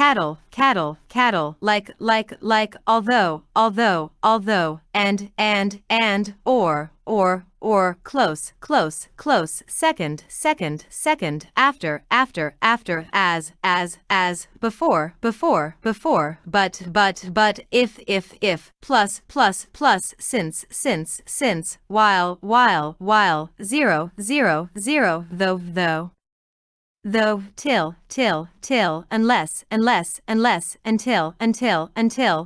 cattle, cattle, cattle, like, although, and, or, close, close, close, second, second, second, after, as, before, but, if, plus, since, while, zero, though, till, unless, until,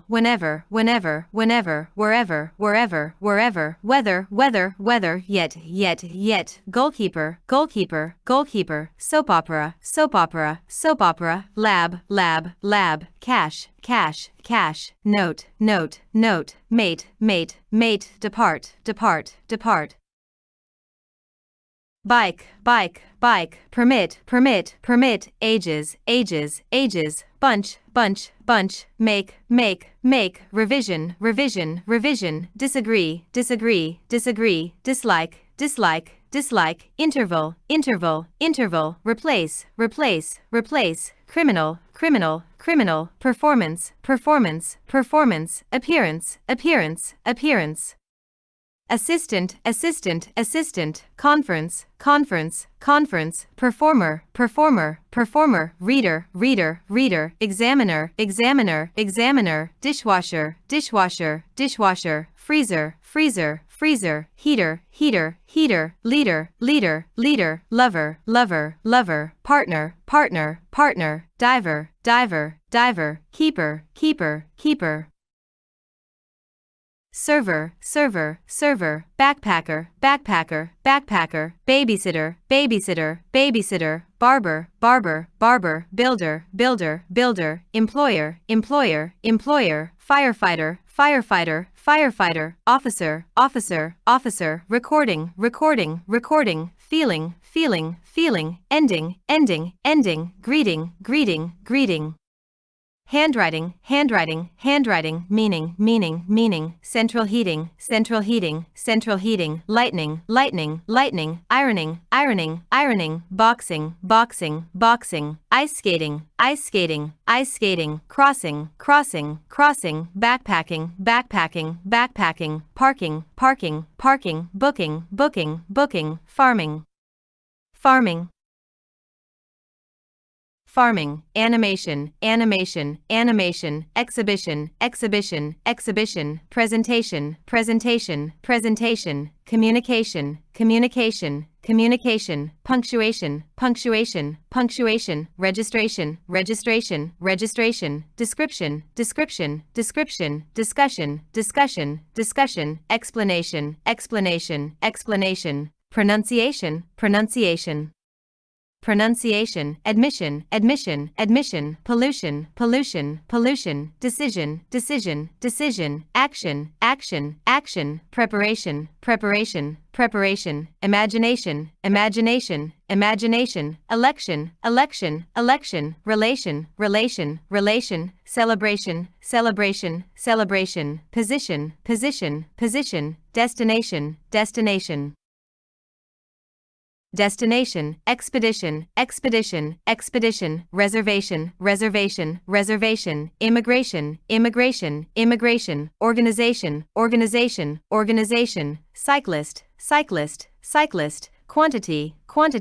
whenever, wherever, whether, yet, goalkeeper, soap opera, lab, cash, note, mate, depart, bike, permit, ages, bunch, make, revision, disagree, dislike, interval, replace, criminal, performance, appearance, assistant, conference, performer, reader, examiner, dishwasher, freezer, heater, leader, lover, partner, diver, keeper, server, backpacker, babysitter, barber, builder, employer, firefighter, officer, recording, feeling, ending, greeting. Handwriting, meaning, central heating, lightning, ironing, boxing, ice skating, crossing, backpacking, parking, booking, farming, animation, exhibition, presentation, communication, punctuation, registration, description, discussion, explanation, pronunciation, admission, pollution, decision, action, preparation, imagination, election, relation, celebration, position, destination, expedition, reservation, immigration, organization, cyclist, quantity,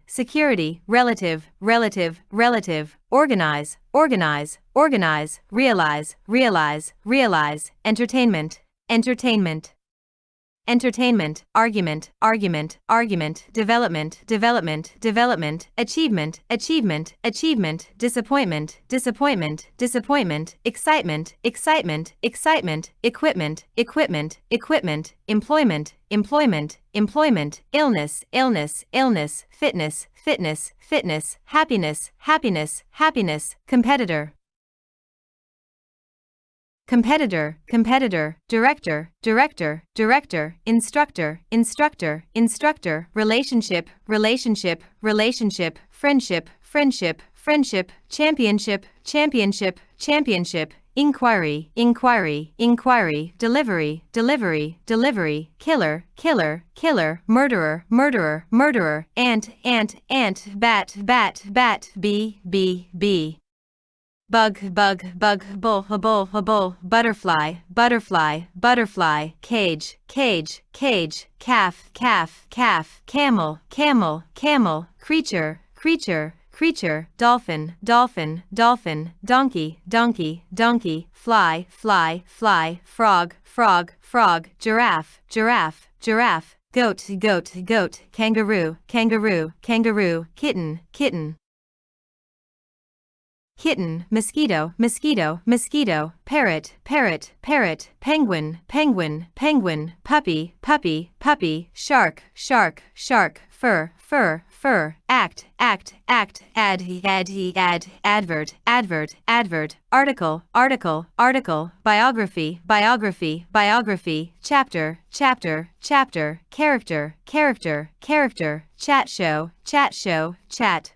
security, relative, organize, realize, entertainment, argument, development, achievement, disappointment, excitement, equipment, employment, illness, fitness, happiness, competitor, director, instructor, relationship, friendship, championship, inquiry, inquiry, inquiry, delivery, delivery, delivery, killer, killer, killer, murderer, murderer, murderer, ant, bat, bat, bat, bee. Bug, bug, bug, bull, bull, butterfly, butterfly, butterfly, cage, cage, cage, calf, calf, calf, camel, camel, camel, creature, creature, creature, dolphin, dolphin, dolphin, donkey, donkey, donkey, fly, fly, fly, frog, frog, frog, giraffe, giraffe, giraffe, goat, goat, goat, kangaroo, kangaroo, kangaroo, kitten, kitten. Kitten, mosquito, mosquito, mosquito, parrot, parrot, parrot, penguin, penguin, penguin, puppy, puppy, puppy, shark, shark, shark, fur, fur, fur, act, act, act, ad, advert, advert, advert, article, article, article, biography, biography, biography, chapter, chapter, chapter, character, character, character, chat show, chat.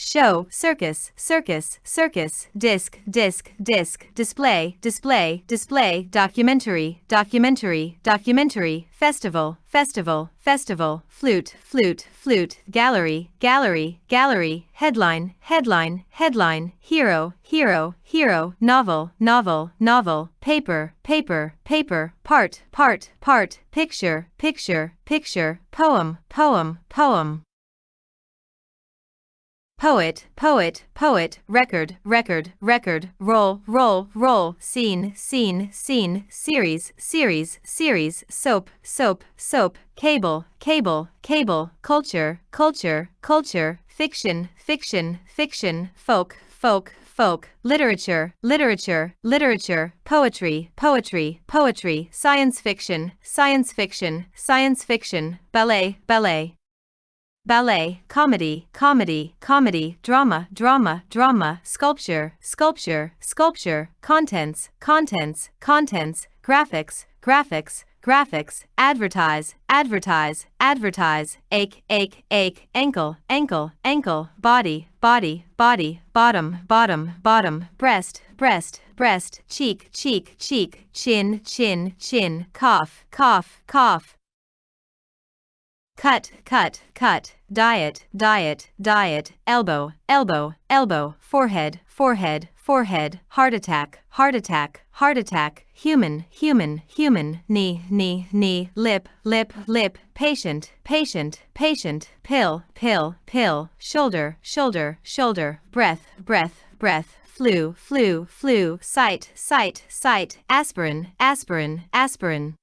Show, circus, circus, circus, disc, disc, disc, display, display, display, documentary, documentary, documentary, festival, festival, festival, flute, flute, flute, gallery, gallery, gallery, headline, headline, headline, hero, hero, hero, novel, novel, novel, paper, paper, paper, part, part, part, picture, picture, picture, poem, poem, poem. Poet, poet, poet, record, record, record, roll, roll, roll, scene, scene, scene, series, series, series, soap, soap, soap, cable, cable, cable, culture, culture, culture, fiction, fiction, fiction, folk, folk, folk, literature, literature, literature, poetry, poetry, poetry, science fiction, science fiction, science fiction, ballet, ballet. Ballet, comedy, comedy, comedy, drama, drama, drama, sculpture, sculpture, sculpture, contents, contents, contents, graphics, graphics, graphics, advertise, advertise, advertise, ache, ache, ache, ankle, ankle, ankle, body, body, body, bottom, bottom, bottom, breast, breast, breast, cheek, cheek, cheek, chin, chin, chin, cough, cough, cough. Cut, cut, cut, diet, diet, diet, elbow, elbow, elbow, forehead, forehead, forehead, heart attack, heart attack, heart attack, human, human, human, knee, knee, knee, lip, lip, lip, patient, patient, patient, pill, pill, pill, shoulder, shoulder, shoulder, breath, breath, breath, flu, flu, flu, sight, sight, sight, aspirin, aspirin, aspirin.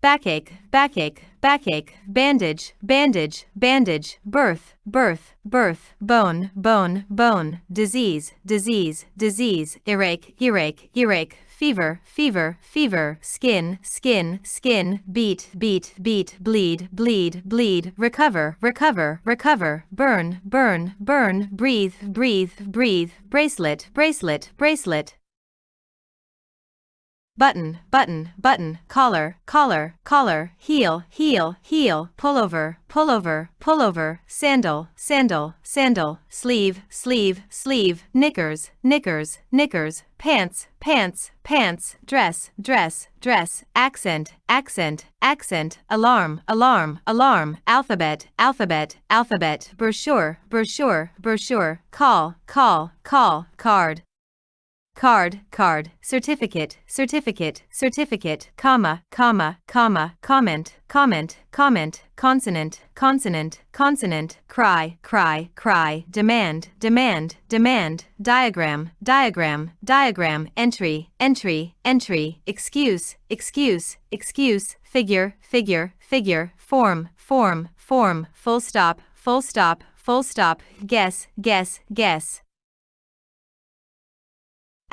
Backache, backache, backache, bandage, bandage, bandage, birth, birth, birth, bone, bone, bone, disease, disease, disease, earache, earache, earache, fever, fever, fever, skin, skin, skin, beat, beat, beat, bleed, bleed, bleed, recover, recover, recover, burn, burn, burn, breathe, breathe, breathe, bracelet, bracelet, bracelet. Button, button, button, collar, collar, collar, heel, heel, heel, pullover, pullover, pullover, sandal, sandal, sandal, sleeve, sleeve, sleeve, knickers, knickers, knickers, pants, pants, pants, dress, dress, dress, accent, accent, accent, alarm, alarm, alarm, alphabet, alphabet, alphabet, brochure, brochure, brochure, call, call, call, card. Card, card, certificate, certificate, certificate, comma, comma, comma, comment, comment, comment, consonant, consonant, consonant, cry, cry, cry, demand, demand, demand, diagram, diagram, diagram, entry, entry, entry, excuse, excuse, excuse, figure, figure, figure, form, form, form, full stop, full stop, full stop, guess, guess, guess.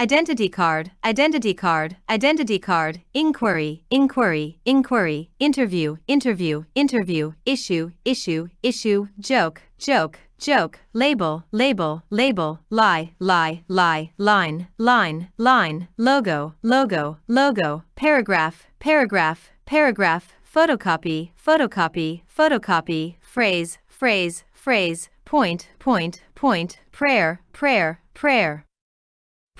Identity card, identity card, identity card, inquiry, inquiry, inquiry, interview, interview, interview, issue, issue, issue, joke, joke, joke, label, label, label, lie, lie, lie, line, line, line, logo, logo, logo, paragraph, paragraph, paragraph, photocopy, photocopy, photocopy, phrase, phrase, phrase, point, point, point, prayer, prayer, prayer.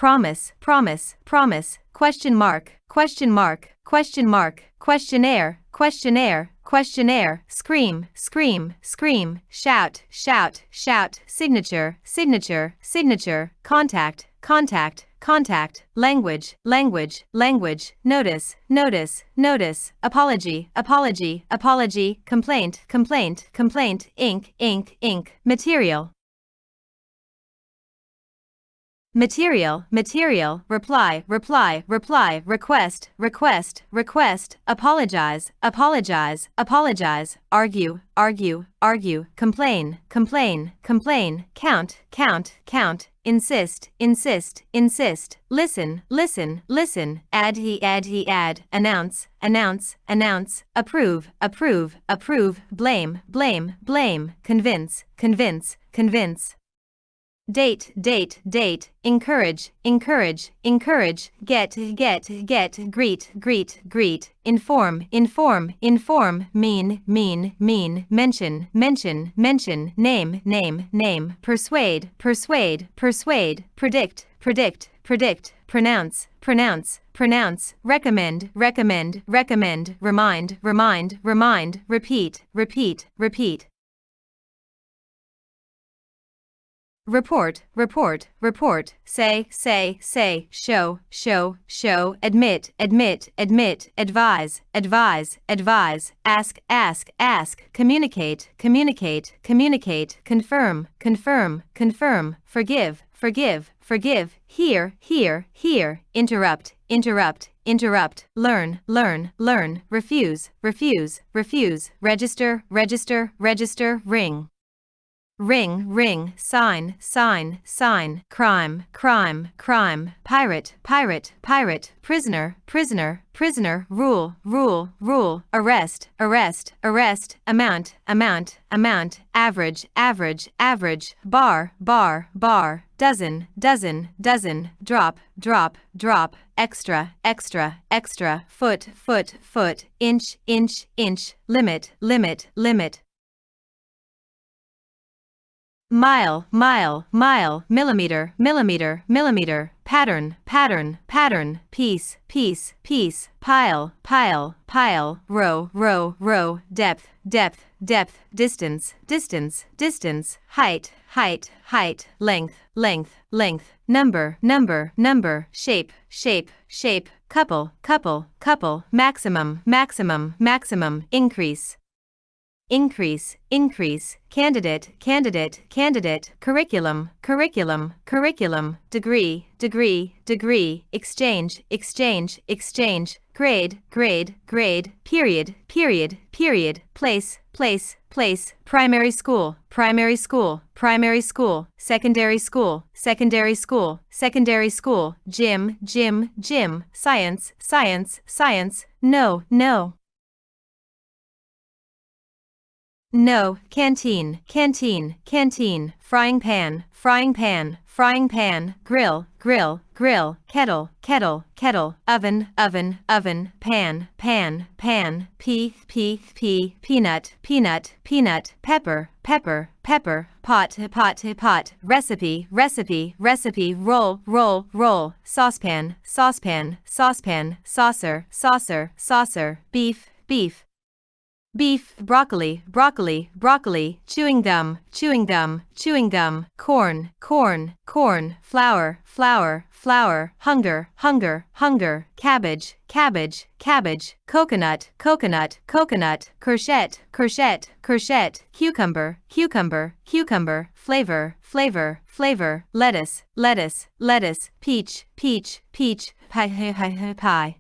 promise, promise, promise, question mark, question mark, question mark, questionnaire, questionnaire, questionnaire, scream, scream, scream, shout, shout, shout, signature, signature, signature, contact, contact, contact, language, language, language, notice, notice, notice, apology, apology, apology, complaint, complaint, complaint, ink, ink, ink, material. Material, material, reply, reply, reply, request, request, request, apologize, apologize, apologize, argue, argue, argue, complain, complain, complain, count, count, count, insist, insist, insist, listen, listen, listen, add, announce, announce, announce, approve, approve, approve, blame, blame, blame, convince, convince, convince. Date, date, date, encourage, encourage, encourage, get, greet, greet, greet, inform, inform, inform, mean, mean, mean, mention, mention, mention, name, name, name, persuade, persuade, persuade, predict, predict, predict, pronounce, pronounce, pronounce, recommend, recommend, recommend, remind, remind, remind, repeat, repeat, repeat. Report, report, report, say, say, say, show, show, show, admit, admit, admit, advise, advise, advise, ask, ask, ask, communicate, communicate, communicate, confirm, confirm, confirm, forgive, forgive, forgive, hear, hear, hear, interrupt, interrupt, interrupt, learn, learn, learn, refuse, refuse, refuse, register, register, register, ring. Ring, ring, sign, sign, sign, crime, crime, crime, pirate, pirate, pirate, prisoner, prisoner, prisoner, rule, rule, rule, arrest, arrest, arrest, amount, amount, amount, average, average, average, bar, bar, bar, dozen, dozen, dozen, drop, drop, drop, extra, extra, extra, foot, foot, foot, inch, inch, inch, limit, limit, limit. Mile, mile, mile, millimeter, millimeter, millimeter, pattern, pattern, pattern, piece, piece, piece, pile, pile, pile, row, row, row, depth, depth, depth, distance, distance, distance, height, height, height, length, length, length, number, number, number, shape, shape, shape, couple, couple, couple, maximum, maximum, maximum, increase. Increase, increase, candidate, candidate, candidate, curriculum, curriculum, curriculum, degree, degree, degree, exchange, exchange, exchange, grade, grade, grade, period, period, period, place, place, place, primary school, primary school, primary school, secondary school, secondary school, secondary school, gym, gym, gym, science, science, science, no, no. No, canteen, canteen, canteen, frying pan, frying pan, frying pan, grill, grill, grill, kettle, kettle, kettle, oven, oven, oven, pan, pan, pan, pea, peanut, peanut, peanut, pepper, pepper, pepper, pot, pot, pot, recipe, recipe, recipe, roll, roll, roll, saucepan, saucepan, saucepan, saucer, saucer, saucer, beef, beef. Beef, broccoli, broccoli, broccoli, chewing gum, chewing gum, chewing gum, corn, corn, corn, flour, flour, flour, hunger, hunger, hunger, cabbage, cabbage, cabbage, coconut, coconut, coconut, courgette, courgette, courgette, cucumber, cucumber, cucumber, flavor, flavor, flavor, lettuce, lettuce, lettuce, peach, peach, peach, pie, pie.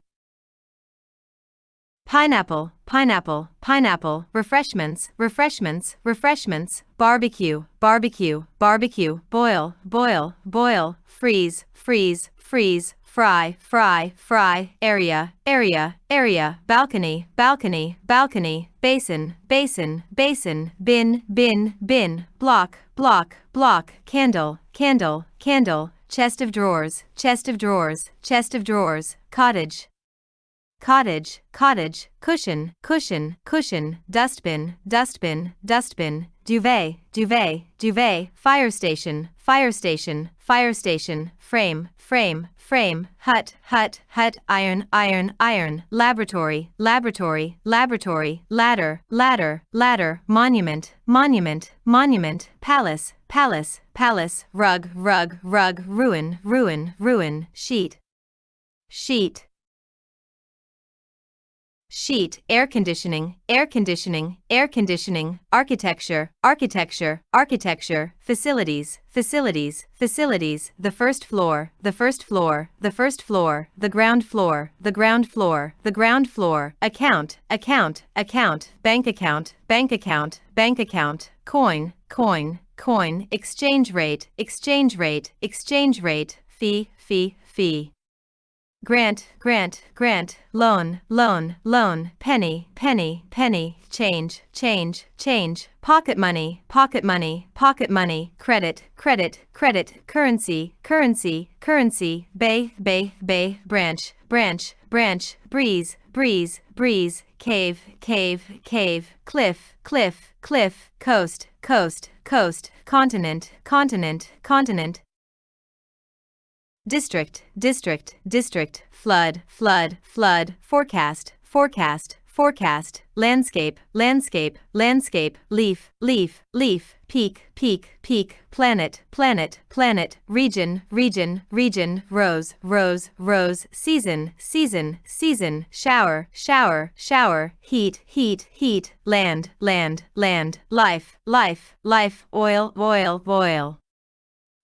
Pineapple, pineapple, pineapple, refreshments, refreshments, refreshments, barbecue, barbecue, barbecue, boil, boil, boil, freeze, freeze, freeze, fry, fry, fry, area, area, area, balcony, balcony, balcony, basin, basin, basin, bin, bin, bin, block, block, block, candle, candle, candle, chest of drawers, chest of drawers, chest of drawers, cottage. Cottage, cottage, cushion, cushion, cushion, dustbin, dustbin, dustbin, duvet, duvet, duvet, fire station, fire station, fire station, frame, frame, frame, hut, hut, hut, iron, iron, iron, laboratory, laboratory, laboratory, ladder, ladder, ladder, monument, monument, monument, palace, palace, palace, rug, rug, rug, ruin, ruin, ruin, sheet, sheet, sheet, air conditioning, air conditioning, air conditioning, architecture, architecture, architecture, facilities, facilities, facilities, the first floor, the first floor, the first floor, the ground floor, the ground floor, the ground floor, account, account, account, bank account, bank account, bank account, coin, coin, coin, exchange rate, exchange rate, exchange rate, fee, fee, fee. Grant, grant, grant, loan, loan, loan, penny, penny, penny, change, change, change, pocket money, pocket money, pocket money, credit, credit, credit, currency, currency, currency, bay, bay, bay, branch, branch, branch, breeze, breeze, breeze, cave, cave, cave, cliff, cliff, cliff, coast, coast, coast, continent, continent, continent, district, district, district, flood, flood, flood, forecast, forecast, forecast, landscape, landscape, landscape, leaf, leaf, leaf, peak, peak, peak, planet, planet, planet, region, region, region, rose, rose, rose, season, season, season, shower, shower, shower, heat, heat, heat, land, land, land, life, life, life, oil, oil, oil.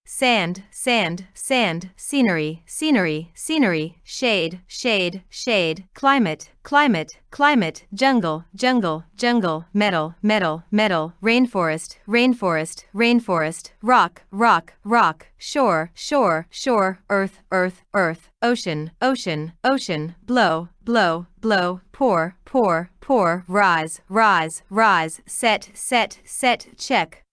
Sand, sand, sand, scenery, scenery, scenery, shade, shade, shade, climate, climate, climate, jungle, jungle, jungle, metal, metal, metal, rainforest, rainforest, rainforest, rock, rock, rock, shore, shore, shore, earth, earth, earth, ocean, ocean, ocean, blow, blow, blow, pour, pour, pour, rise, rise, rise, set, set, set, check.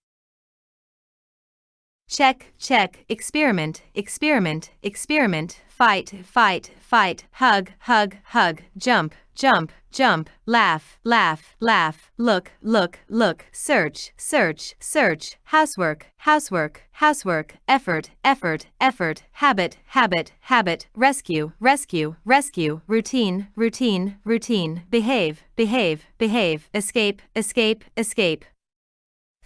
Check, check, experiment, experiment, experiment, fight, fight, fight, hug, hug, hug, jump, jump, jump, laugh, laugh, laugh, look, look, look, search, search, search, housework, housework, housework, effort, effort, effort, habit, habit, habit, rescue, rescue, rescue, routine, routine, routine, behave, behave, behave, escape, escape, escape.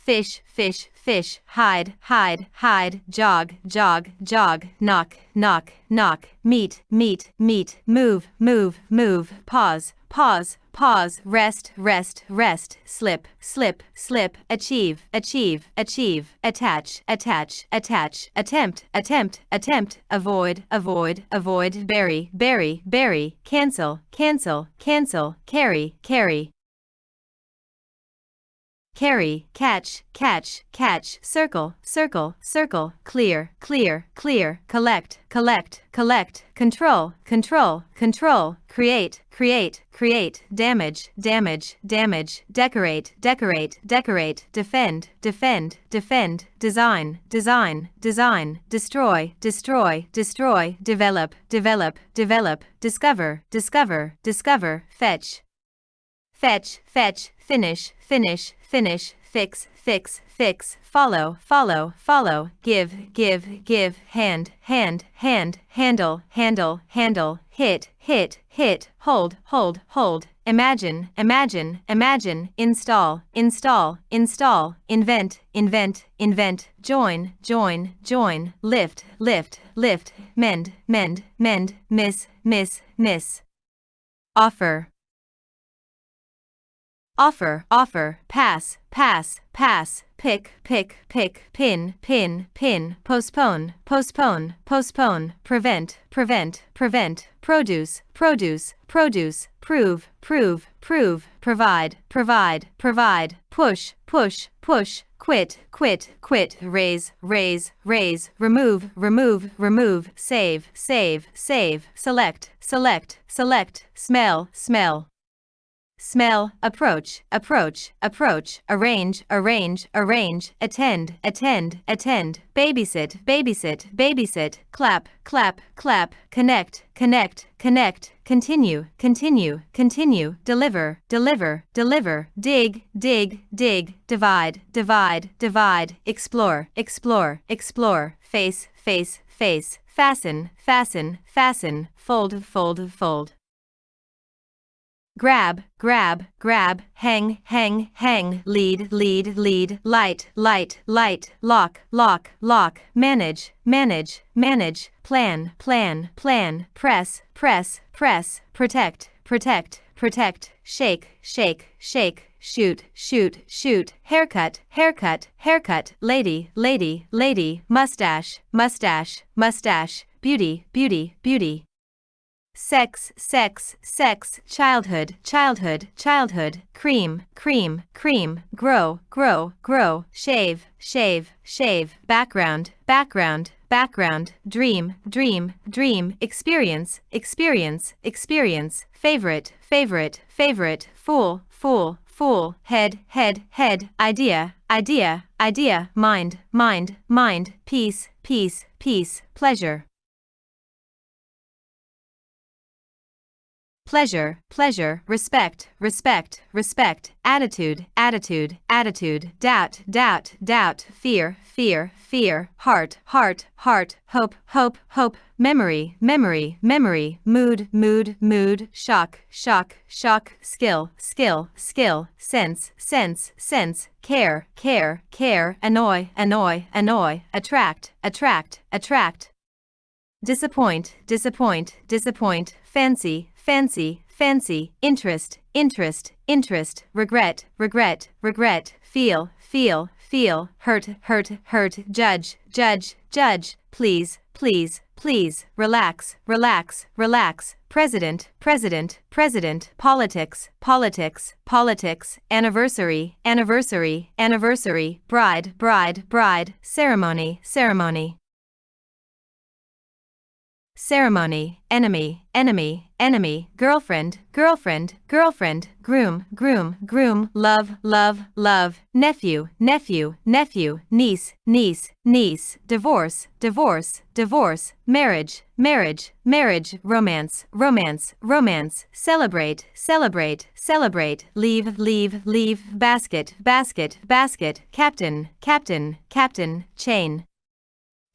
Fish, fish, fish, hide, hide, hide, jog, jog, jog, knock, knock, knock, meet, meet, meet, move, move, move, pause, pause, pause, rest, rest, rest, slip, slip, slip, achieve, achieve, achieve, attach, attach, attach, attempt, attempt, attempt, avoid, avoid, avoid, bury, bury, bury, cancel, cancel, cancel, carry, carry. Carry, catch, catch, catch, circle, circle, circle, clear, clear, clear, collect, collect, collect, control, control, control, create, create, create, damage, damage, damage, decorate, decorate, decorate, defend, defend, defend, design, design, design, destroy, destroy, destroy, develop, develop, develop, discover, discover, discover, fetch. Fetch, fetch, finish, finish, finish, fix, fix, fix, follow, follow, follow, give, give, give, hand, hand, hand, handle, handle, handle, hit, hit, hit, hold, hold, hold, imagine, imagine, imagine, install, install, install, invent, invent, invent, join, join, join, lift, lift, lift, mend, mend, mend, miss, miss, miss, offer. Offer, offer, pass, pass, pass, pick, pick, pick, pin, pin, pin, postpone, postpone, postpone, prevent, prevent, prevent, produce, produce, produce, prove, prove, prove, provide, provide, provide, push, push, push, quit, quit, quit, raise, raise, raise, remove, remove, remove, save, save, save, select, select, select, smell, smell. smell, approach, approach, approach, arrange, arrange, arrange, attend, attend, attend, babysit, babysit, babysit, clap, clap, clap, connect, connect, connect, continue, continue, continue, deliver, deliver, deliver, dig, dig, dig, divide, divide, divide, explore, explore, explore, face, face, face, fasten, fasten, fasten, fold, fold, fold. Grab, grab, grab, hang, hang, hang, lead, lead, lead, light, light, light, lock, lock, lock, manage, manage, manage, plan, plan, plan, press, press, press, protect, protect, protect, shake, shake, shake, shoot, shoot, shoot, haircut, haircut, haircut, lady, lady, lady, mustache, mustache, mustache, beauty, beauty, beauty. Sex, sex, sex, childhood, childhood, childhood, cream, cream, cream, grow, grow, grow, shave, shave, shave, background, background, background, dream, dream, dream, experience, experience, experience, favorite, favorite, favorite, fool, fool, fool, head, head, head, idea, idea, idea, mind, mind, mind, peace, peace, peace, pleasure. Pleasure, pleasure, respect, respect, respect, attitude, attitude, attitude, doubt, doubt, doubt, fear, fear, fear, heart, heart, heart, hope, hope, hope, memory, memory, memory, mood, mood, mood, shock, shock, shock, skill, skill, skill, sense, sense, sense, care, care, care, annoy, annoy, annoy, attract, attract, attract. Disappoint, disappoint, disappoint, fancy, fancy, fancy, interest, interest, interest, regret, regret, regret, feel, feel, feel, hurt, hurt, hurt, judge, judge, judge, please, please, please, relax, relax, relax, president, president, president, politics, politics, politics, anniversary, anniversary, anniversary, bride, bride, bride, ceremony, ceremony. Ceremony, enemy, enemy, enemy, girlfriend, girlfriend, girlfriend, groom, groom, groom, love, love, love, nephew, nephew, nephew, niece, niece, niece, divorce, divorce, divorce, marriage, marriage, marriage, romance, romance, romance, celebrate, celebrate, celebrate, leave, leave, leave, basket, basket, basket, captain, captain, captain, chain.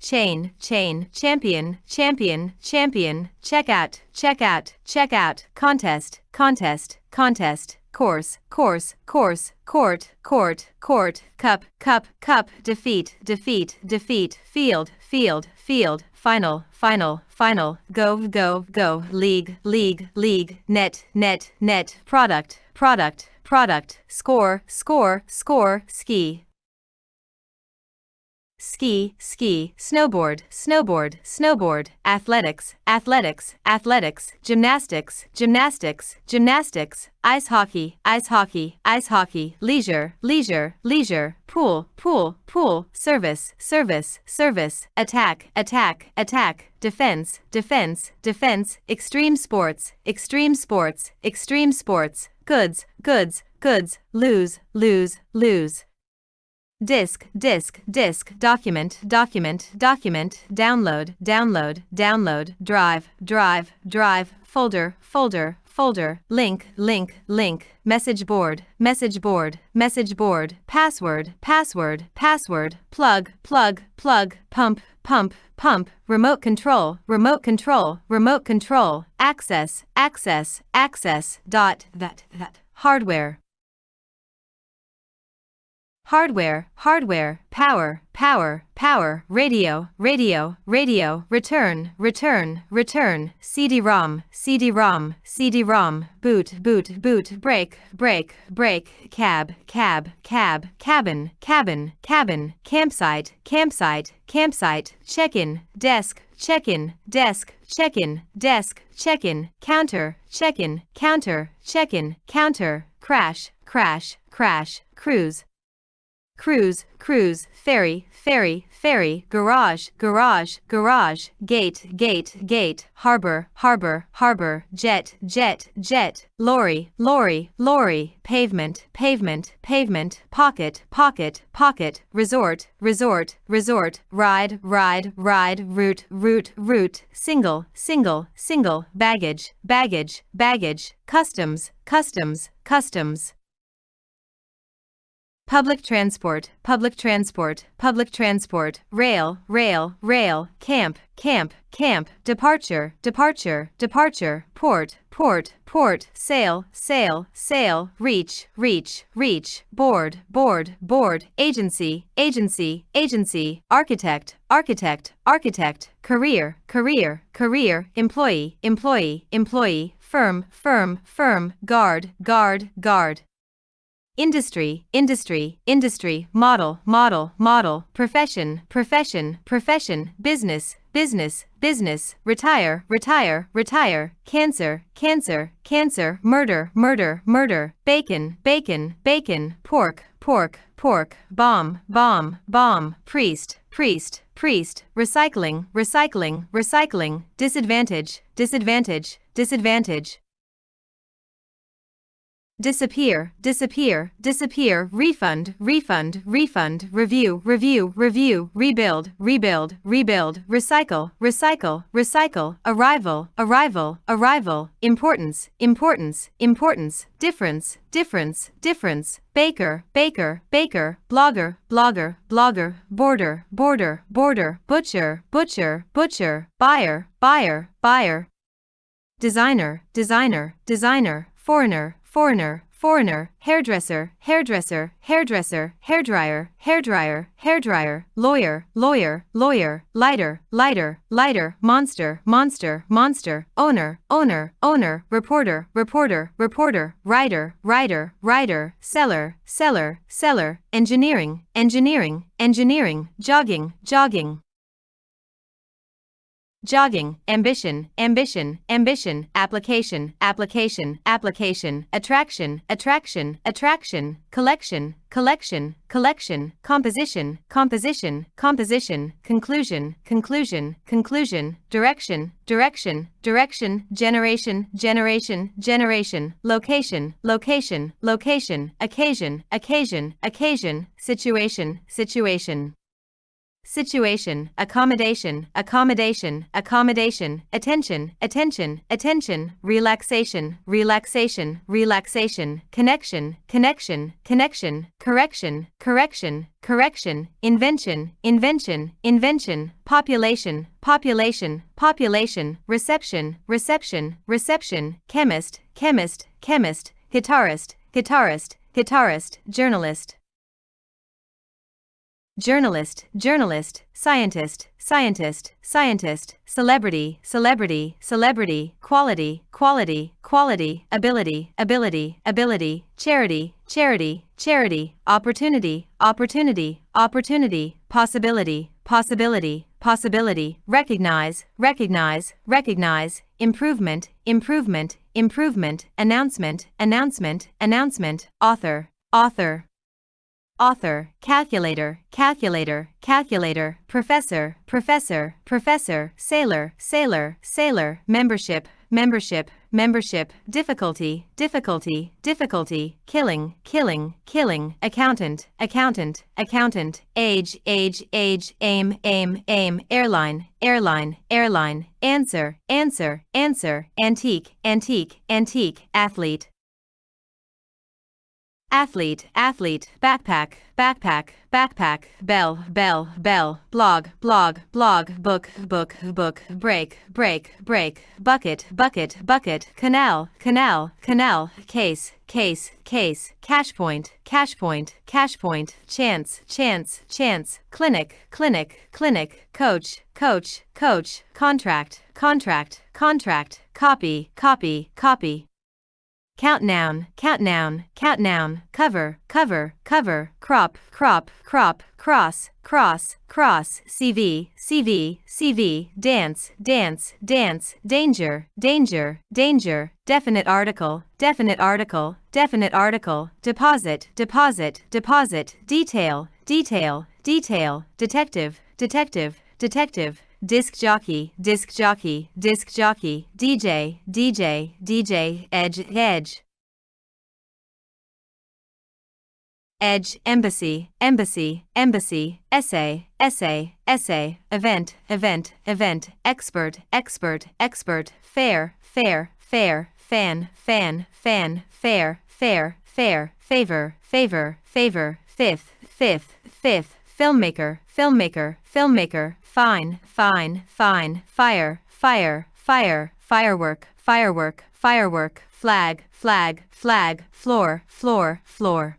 Chain, chain, champion, champion, champion, check out, check out, check out, contest, contest, contest, course, course, course, court, court, court, cup, cup, cup, defeat, defeat, defeat, field, field, field, final, final, final, go, go, go, league, league, league, net, net, net, product, product, product, score, score, score, ski. Ski, ski, snowboard, snowboard, snowboard, athletics, athletics, athletics, gymnastics, gymnastics, gymnastics, ice hockey, ice hockey, ice hockey, leisure, leisure, leisure, pool, pool, pool, service, service, service, attack, attack, attack, defense, defense, defense, extreme sports, extreme sports, extreme sports, goods, goods, goods, lose, lose, lose. Disk, disk, disk, document, document, document, download, download, download, drive, drive, drive, folder, folder, folder, link, link, link, message board, message board, message board, password, password, password, plug, plug, plug, pump, pump, pump, remote control, remote control, remote control, access, access, access, dot, that, hardware. Hardware, hardware, power, power, power, radio, radio, radio, return, return, return, CD-ROM, CD-ROM, CD-ROM, boot, boot, boot, brake, brake, brake, cab, cab, cab, cabin, cabin, cabin, campsite, campsite, campsite, check-in, desk, check-in, desk, check-in, desk, check-in, counter, check-in, counter, check-in, counter, crash, crash, crash, cruise. cruise, cruise, ferry, ferry, ferry, garage, garage, garage, gate, gate, gate, harbor, harbor, harbor, jet, jet, jet, lorry, lorry, lorry, pavement, pavement, pavement, pocket, pocket, pocket, resort, resort, resort, ride, ride, ride, route, route, route, single, single, single, baggage, baggage, baggage, customs, customs, customs. Public transport, public transport, public transport, rail, rail, rail, camp, camp, camp, departure, departure, departure, port, port, port, sail, sail, sail, reach, reach, reach, board, board, board, agency, agency, agency, architect, architect, architect, career, career, career, employee, employee, employee, firm, firm, firm, guard, guard, guard. Industry, industry, industry, model, model, model, profession, profession, profession, business, business, business, retire, retire, retire, cancer, cancer, cancer, murder, murder, murder, bacon, bacon, bacon, pork, pork, pork, bomb, bomb, bomb, priest, priest, priest, recycling, recycling, recycling, disadvantage, disadvantage, disadvantage. Disappear, disappear, disappear, refund, refund, refund, review, review, review, rebuild, rebuild, rebuild, recycle, recycle, recycle, arrival, arrival, arrival, importance, importance, importance, difference, difference, difference, baker, baker, baker, blogger, blogger, blogger, border, border, border, butcher, butcher, butcher, buyer, buyer, buyer. Designer, designer, designer, foreigner, foreigner, foreigner, hairdresser, hairdresser, hairdresser, hairdryer, hairdryer, hairdryer, lawyer, lawyer, lawyer, lighter, lighter, lighter, monster, monster, monster, owner, owner, owner, reporter, reporter, reporter, writer, writer, writer, seller, seller, seller, engineering, engineering, engineering, jogging, jogging. Jogging, ambition, ambition, ambition, application, application, application, attraction, attraction, attraction, collection, collection, collection, composition, composition, composition, conclusion, conclusion, conclusion, direction, direction, direction, generation, generation, generation, location, location, location, occasion, occasion, occasion, situation, situation. Situation, accommodation, accommodation, accommodation, attention, attention, attention, relaxation, relaxation, relaxation, connection, connection, connection, correction, correction, correction, invention, invention, invention, population, population, population, reception, reception, reception, chemist, chemist, chemist, guitarist, guitarist, guitarist, journalist. Journalist, journalist, scientist, scientist, scientist, celebrity, celebrity, celebrity, quality, quality, quality, ability, ability, ability, charity, charity, charity, opportunity, opportunity, opportunity, possibility, possibility, possibility, recognize, recognize, recognize, improvement, improvement, improvement, announcement, announcement, announcement, author, author. Author, calculator, calculator, calculator, professor, professor, professor, sailor, sailor, sailor, membership, membership, membership, difficulty, difficulty, difficulty, killing, killing, killing, accountant, accountant, accountant, age, age, age, aim, aim, aim, airline, airline, airline, answer, answer, answer, antique, antique, antique, athlete. Athlete, athlete, backpack, backpack, backpack, bell, bell, bell, blog, blog, blog, book, book, book, break, break, break, bucket, bucket, bucket, canal, canal, canal, case, case, case, cash point, cash point, cash point, chance, chance, chance, clinic, clinic, clinic, coach, coach, coach, contract, contract, contract, copy, copy, copy. count noun, count noun, count noun, cover, cover, cover, crop, crop, crop, cross, cross, cross, CV, CV, CV, dance, dance, dance, danger, danger, danger, definite article, definite article, definite article, deposit, deposit, deposit, detail, detail, detail, detective, detective, detective, disc jockey, disc jockey, disc jockey, DJ, DJ, DJ, edge, edge. Edge, embassy, embassy, embassy, essay, essay, essay, event, event, event, expert, expert, expert, fair, fair, fair, fan, fan, fan, fair, fair, fair, favor, favor, favor, fifth, fifth, fifth, filmmaker, filmmaker, filmmaker, fine, fine, fine, fire, fire, fire, firework, firework, firework, flag, flag, flag, floor, floor, floor.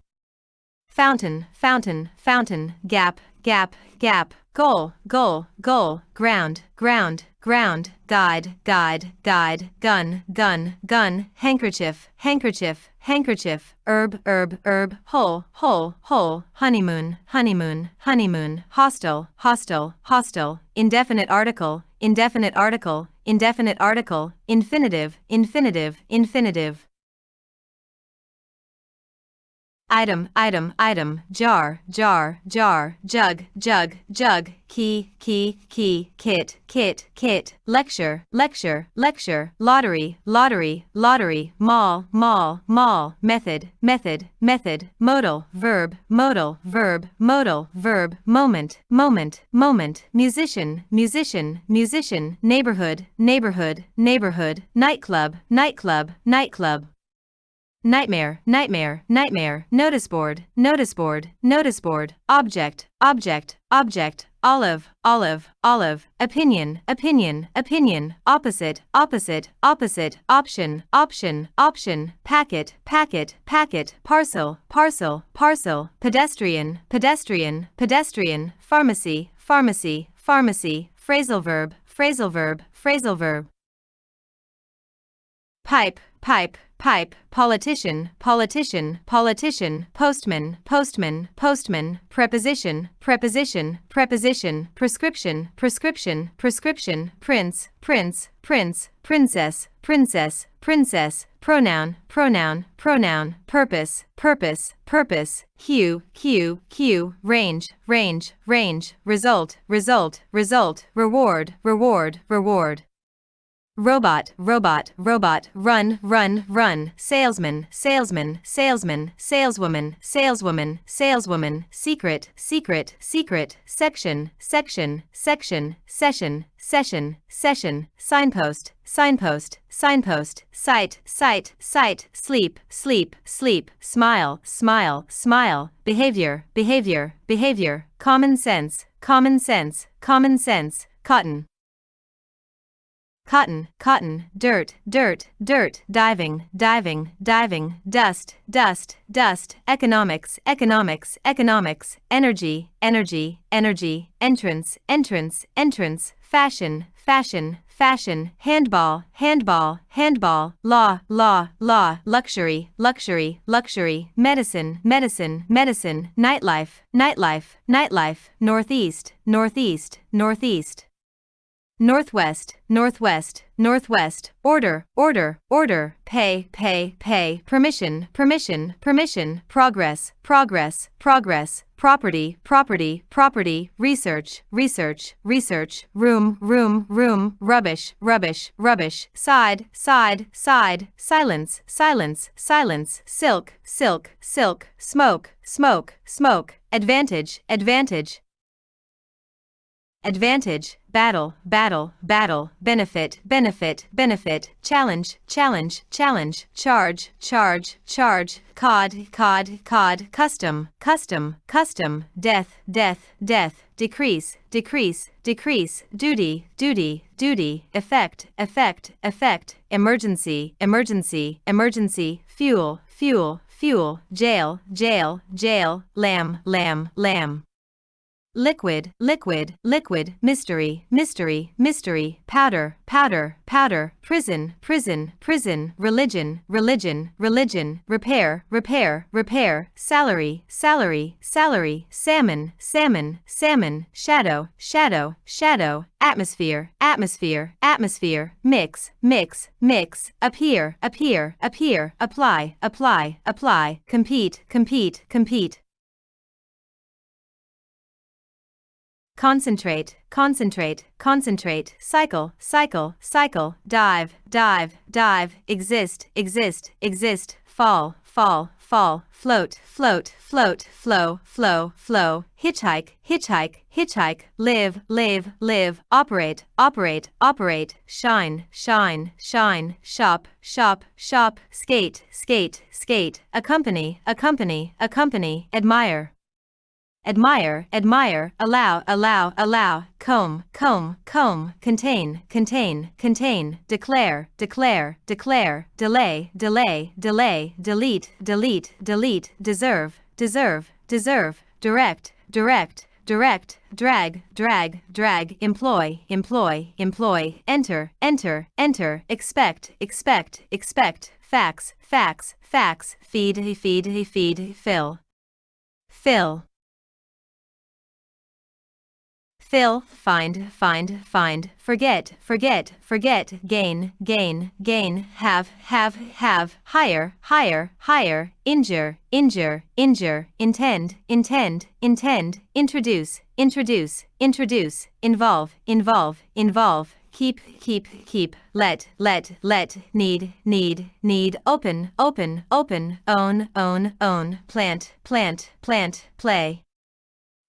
Fountain, fountain, fountain, gap, gap, gap, goal, goal, goal, ground, ground, ground, guide, guide, guide, gun, gun, gun, handkerchief, handkerchief, handkerchief, herb, herb, herb, hole, hole, hole, honeymoon, honeymoon, honeymoon, hostel, hostel, hostel, indefinite article, indefinite article, indefinite article, infinitive, infinitive, infinitive. Item, item, item, jar, jar, jar, jug, jug, jug, key, key, key, kit, kit, kit, lecture, lecture, lecture, lottery, lottery, lottery, mall, mall, mall, method, method, method, modal, verb, modal, verb, modal, verb, moment, moment, moment, musician, musician, musician, neighborhood, neighborhood, neighborhood, nightclub, nightclub, nightclub. Nightmare, nightmare, nightmare, notice board, notice board, notice board, object, object, object, olive, olive, olive, opinion, opinion, opinion, opposite, opposite, opposite, option, option, option, packet, packet, packet, parcel, parcel, parcel, pedestrian, pedestrian, pedestrian, pharmacy, pharmacy, pharmacy, phrasal verb, phrasal verb, phrasal verb. Pipe, pipe, pipe, politician, politician, politician, postman, postman, postman, preposition, preposition, preposition, prescription, prescription, prescription, prince, prince, prince, princess, princess, princess, pronoun, pronoun, pronoun, purpose, purpose, purpose, hue, hue, hue, range, range, range, result, result, result, reward, reward, reward. Robot, robot, robot, run, run, run, salesman, salesman, salesman, saleswoman, saleswoman, saleswoman, secret, secret, secret, section, section, section, session, session, session, signpost, signpost, signpost, sight, sight, sight, sleep, sleep, sleep, smile, smile, smile, behavior, behavior, behavior, common sense, common sense, common sense, cotton. Cotton, cotton, dirt, dirt, dirt, diving, diving, diving, dust, dust, dust, economics, economics, economics, energy, energy, energy, entrance, entrance, entrance, fashion, fashion, fashion, handball, handball, handball, law, law, law, luxury, luxury, luxury, medicine, medicine, medicine, nightlife, nightlife, nightlife, northeast, northeast, northeast. Northwest, northwest, northwest, order, order, order, pay, pay, pay, permission, permission, permission, progress, progress, progress, property, property, property, research, research, research, room, room, room, rubbish, rubbish, rubbish, side, side, side, silence, silence, silence, silk, silk, silk, smoke, smoke, smoke, advantage, advantage. Advantage, battle, battle, battle, benefit, benefit, benefit, challenge, challenge, challenge, charge, charge, charge, cod, cod, cod, custom, custom, custom, death, death, death, decrease, decrease, decrease, duty, duty, duty, effect, effect, effect, emergency, emergency, emergency, fuel, fuel, fuel, jail, jail, jail, lamb, lamb, lamb. liquid, liquid, liquid, mystery, mystery, mystery, powder, powder, powder, prison, prison, prison, religion, religion, religion, repair, repair, repair, salary, salary, salary, salmon, salmon, salmon, shadow, shadow, shadow, atmosphere, atmosphere, atmosphere, mix, mix, mix, appear, appear, appear, apply, apply, apply, compete, compete, compete. Concentrate, concentrate, concentrate, cycle, cycle, cycle, dive, dive, dive, exist, exist, exist, fall, fall, fall, float, float, float, flow, flow, flow, hitchhike, hitchhike, hitchhike, live, live, live, operate, operate, operate, shine, shine, shine, shop, shop, shop, skate, skate, skate, accompany, accompany, accompany, admire. Admire, admire, allow, allow, allow, comb, comb, comb, contain, contain, contain, declare, declare, declare, delay, delay, delay, delete, delete, delete, deserve, deserve, deserve, direct, direct, direct, drag, drag, drag, employ, employ, employ, enter, enter, enter, expect, expect, expect, facts, facts, facts, feed, feed, feed, fill, fill. Fill, find, find, find, forget, forget, forget, gain, gain, gain, have, have, hire, hire, hire, injure, injure, injure, intend, intend, intend, introduce, introduce, introduce, involve, involve, involve, keep, keep, keep, let, let, need, need, need, open, open, open, own, own, own, plant, plant, plant, play.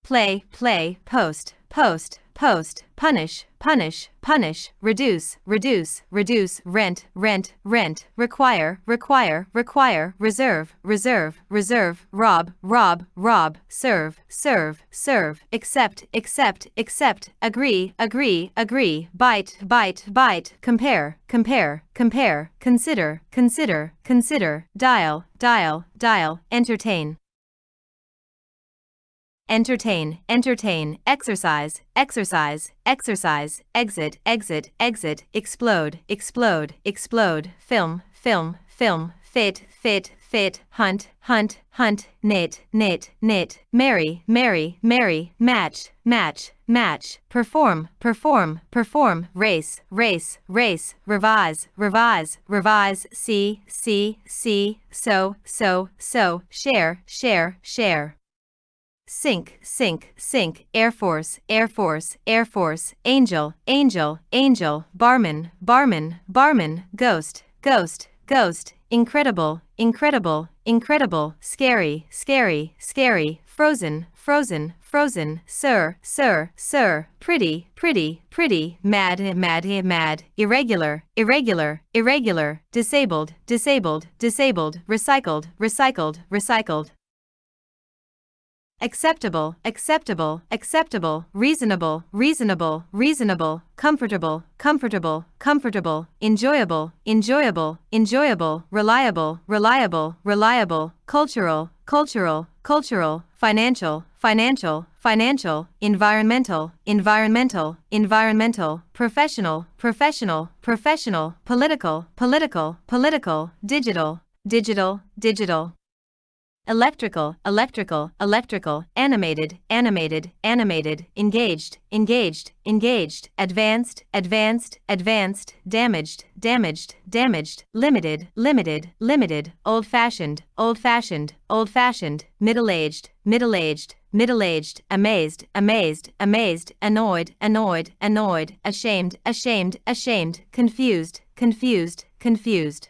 Play, play, post, post, post, punish, punish, punish, reduce, reduce, reduce, rent, rent, rent, require, require, require, reserve, reserve, reserve, rob, rob, rob, serve, serve, serve, accept, accept, accept, agree, agree, agree, bite, bite, bite, compare, compare, compare, consider, consider, consider, dial, dial, dial, entertain. Entertain, entertain, exercise, exercise, exercise, exit, exit, exit, explode, explode, explode, film, film, film, fit, fit, fit, hunt, hunt, hunt, knit, knit, knit, marry, marry, marry, match, match, match, perform, perform, perform, race, race, race, revise, revise, revise, see, see, see, so, so, so, share, share, share. Sink, sink, sink, Air Force, Air Force, Air Force, angel, angel, angel, barman, barman, barman, ghost, ghost, ghost, incredible, incredible, incredible, scary, scary, scary, frozen, frozen, frozen, sir, sir, sir, pretty, pretty, pretty, mad, mad, mad, irregular, irregular, irregular, disabled, disabled, disabled, recycled, recycled, recycled. Acceptable, acceptable, acceptable, reasonable, reasonable, reasonable, comfortable, comfortable, comfortable, enjoyable, enjoyable, enjoyable, reliable, reliable, reliable, cultural, cultural, cultural, financial, financial, financial, environmental, environmental, environmental, professional, professional, professional, political, political, political, digital, digital, digital. Electrical, electrical, electrical, animated, animated, animated, engaged, engaged, engaged, advanced, advanced, advanced, damaged, damaged, damaged, limited, limited, limited, old-fashioned, old-fashioned, old-fashioned, middle-aged, middle-aged, middle-aged, amazed, amazed, amazed, annoyed, annoyed, annoyed, ashamed, ashamed, ashamed, confused, confused, confused.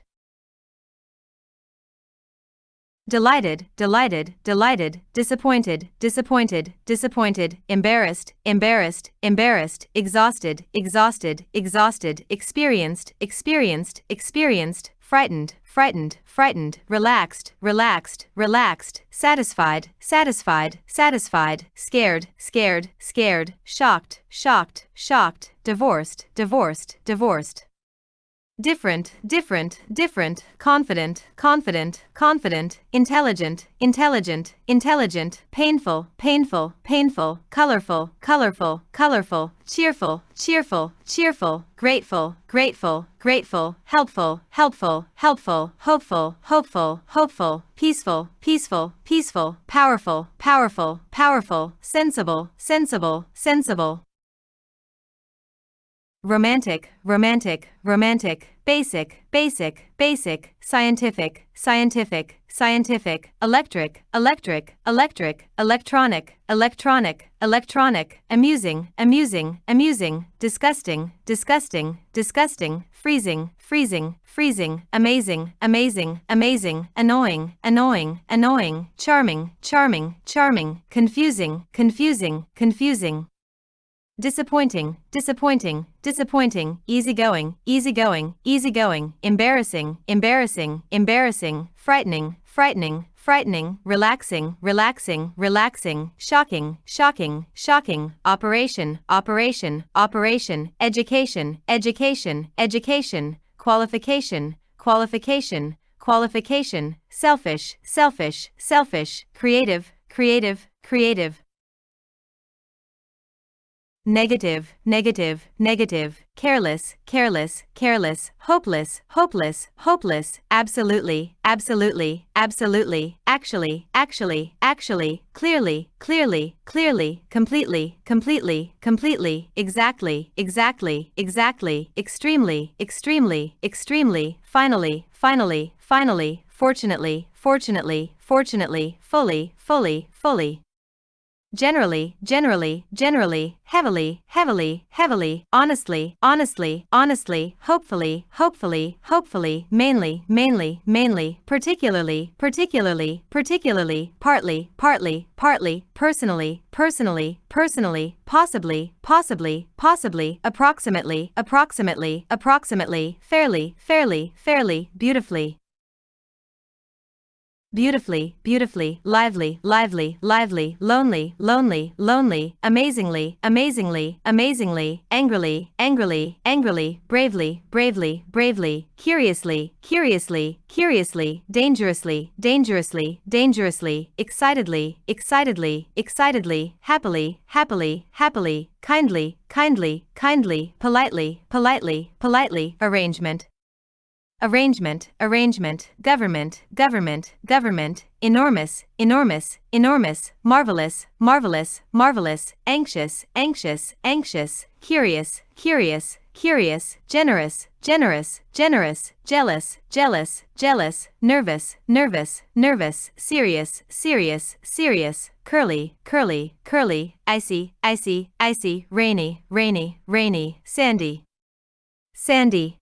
Delighted, delighted, delighted, disappointed, disappointed, disappointed, embarrassed, embarrassed, embarrassed, exhausted, exhausted, exhausted, experienced, experienced, experienced, frightened, frightened, frightened, relaxed, relaxed, relaxed, satisfied, satisfied, satisfied, scared, scared, scared, shocked, shocked, shocked, divorced, divorced, divorced. different, different, different, confident, confident, confident, intelligent, intelligent, intelligent, painful, painful, painful, colorful, colorful, colorful, cheerful, cheerful, cheerful, grateful, grateful, grateful, helpful, helpful, helpful, hopeful, hopeful, hopeful, peaceful, peaceful, peaceful, powerful, powerful, powerful, sensible, sensible, sensible. Romantic, romantic, romantic, basic, basic, basic, scientific, scientific, scientific, electric, electric, electric, electronic, electronic, electronic, amusing, amusing, amusing, disgusting, disgusting, disgusting, freezing, freezing, freezing, amazing, amazing, amazing, annoying, annoying, annoying, charming, charming, charming, confusing, confusing, confusing. Disappointing, disappointing, disappointing, easygoing, easygoing, easygoing, embarrassing, embarrassing, embarrassing, frightening, frightening, frightening, relaxing, relaxing, relaxing, shocking, shocking, shocking, operation, operation, operation, education, education, education, qualification, qualification, qualification, selfish, selfish, selfish, creative, creative, creative. Negative, negative, negative, careless, careless, careless, hopeless, hopeless, hopeless, absolutely, absolutely, absolutely, actually, actually, actually, clearly, clearly, clearly, completely, completely, completely, exactly, exactly, exactly, extremely, extremely, extremely, finally, finally, finally, fortunately, fortunately, fortunately, fully, fully, fully. Generally, generally, generally, heavily, heavily, heavily, honestly, honestly, honestly, hopefully, hopefully, hopefully, mainly, mainly, mainly, particularly, particularly, particularly, partly, partly, partly, personally, personally, personally, possibly, possibly, possibly, approximately, approximately, approximately, fairly, fairly, fairly, beautifully. Beautifully, beautifully, lively, lively, lively, lonely, lonely, lonely, amazingly, amazingly, amazingly, angrily, angrily, angrily, bravely, bravely, bravely, curiously, curiously, curiously, dangerously, dangerously, dangerously, excitedly, excitedly, excitedly, happily, happily, happily, kindly, kindly, kindly, politely, politely, politely, arrangement. Arrangement, arrangement, government, government, government, enormous, enormous, enormous, marvelous, marvelous, marvelous, anxious, anxious, anxious, curious, curious, curious, generous, generous, generous, jealous, jealous, jealous, nervous, nervous, nervous, serious, serious, serious, curly, curly, curly, icy, icy, icy, rainy, rainy, rainy, sandy, sandy.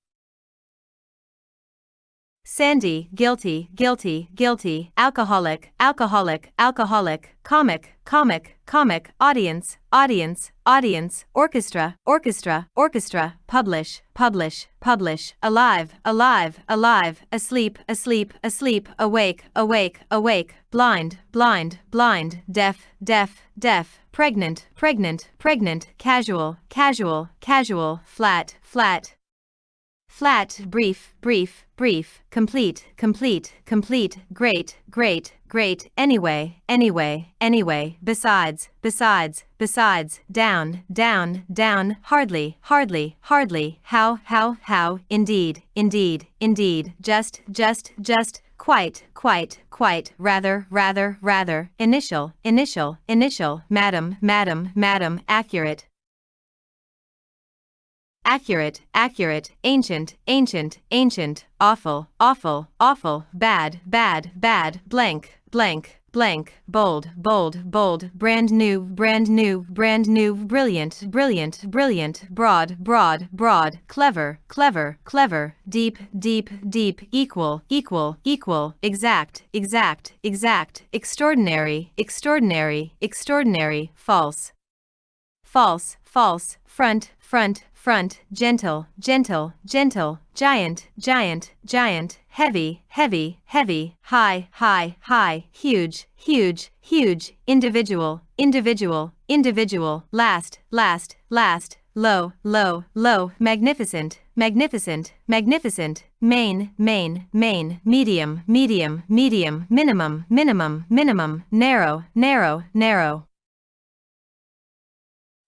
Sandy, guilty, guilty, guilty, alcoholic, alcoholic, alcoholic, comic, comic, comic, audience, audience, audience, orchestra, orchestra, orchestra, publish, publish, publish, alive, alive, alive, asleep, asleep, asleep, awake, awake, awake, blind, blind, blind, deaf, deaf, deaf, pregnant, pregnant, pregnant, casual, casual, casual, flat, flat. Flat, brief, brief, brief, complete, complete, complete, great, great, great, anyway, anyway, anyway, besides, besides, besides, down, down, down, hardly, hardly, hardly, how, indeed, indeed, indeed, just, quite, quite, quite, rather, rather, rather, initial, initial, initial, madam, madam, madam, accurate. Accurate, accurate, ancient, ancient, ancient, awful, awful, awful, bad, bad, bad, blank, blank, blank, bold, bold, bold, brand new, brand new, brand new, brilliant, brilliant, brilliant, broad, broad, broad, clever, clever, clever, deep, deep, deep, equal, equal, equal, exact, exact, exact, extraordinary, extraordinary, extraordinary, false. False, false, front, front, front, gentle, gentle, gentle, giant, giant, giant, heavy, heavy, heavy, high, high, high, huge, huge, huge, individual, individual, individual, last, last, last, low, low, low, magnificent, magnificent, magnificent, main, main, main, medium, medium, medium, minimum, minimum, minimum, narrow, narrow, narrow.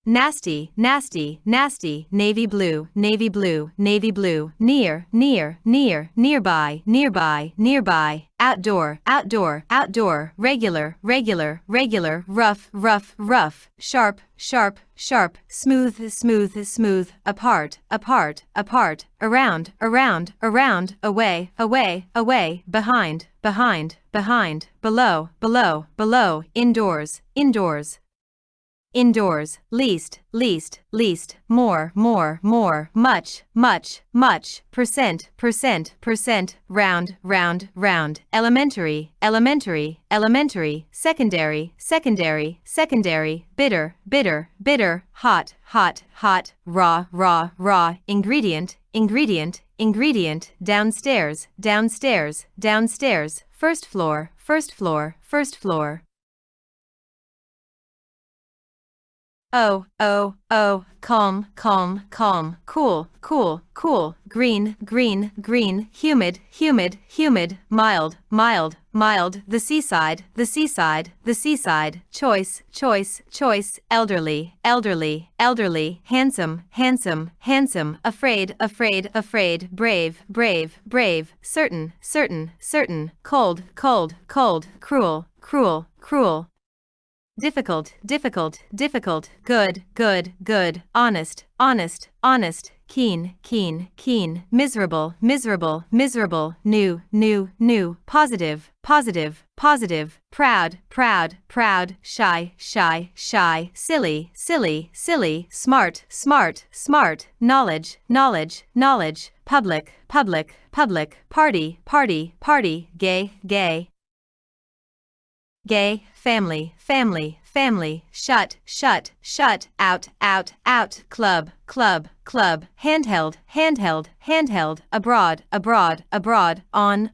Nasty, nasty, nasty, navy blue, navy blue, navy blue, near, near, near, nearby, nearby, nearby, outdoor, outdoor, outdoor, regular, regular, regular, rough, rough, rough, sharp, sharp, sharp, smooth, smooth, smooth, apart, apart, apart, around, around, around, away, away, away, behind, behind, behind, below, below, below, indoors, indoors. Indoors, least, least, least, more, more, more, much, much, much, percent, percent, percent, round, round, round, elementary, elementary, elementary, secondary, secondary, secondary, bitter, bitter, bitter, hot, hot, hot, raw, raw, raw, ingredient, ingredient, ingredient, downstairs, downstairs, downstairs, first floor, first floor, first floor. Oh, oh, oh, calm, calm, calm, cool, cool, cool, green, green, green, humid, humid, humid, mild, mild, mild, the seaside, the seaside, the seaside, choice, choice, choice, elderly, elderly, elderly, handsome, handsome, handsome, afraid, afraid, afraid, brave, brave, brave, certain, certain, certain, cold, cold, cold, cruel, cruel, cruel. Difficult, difficult, difficult, good, good, good, honest, honest, honest, keen, keen, keen, miserable, miserable, miserable, new, new, new, positive, positive, positive, proud, proud, proud, shy, shy, shy, silly, silly, silly, smart, smart, smart, knowledge, knowledge, knowledge, public, public, public, party, party, party, gay, gay. Gay, family, family, family, shut, shut, shut, out, out, out, club, club, club, handheld, handheld, handheld, abroad, abroad, abroad, on,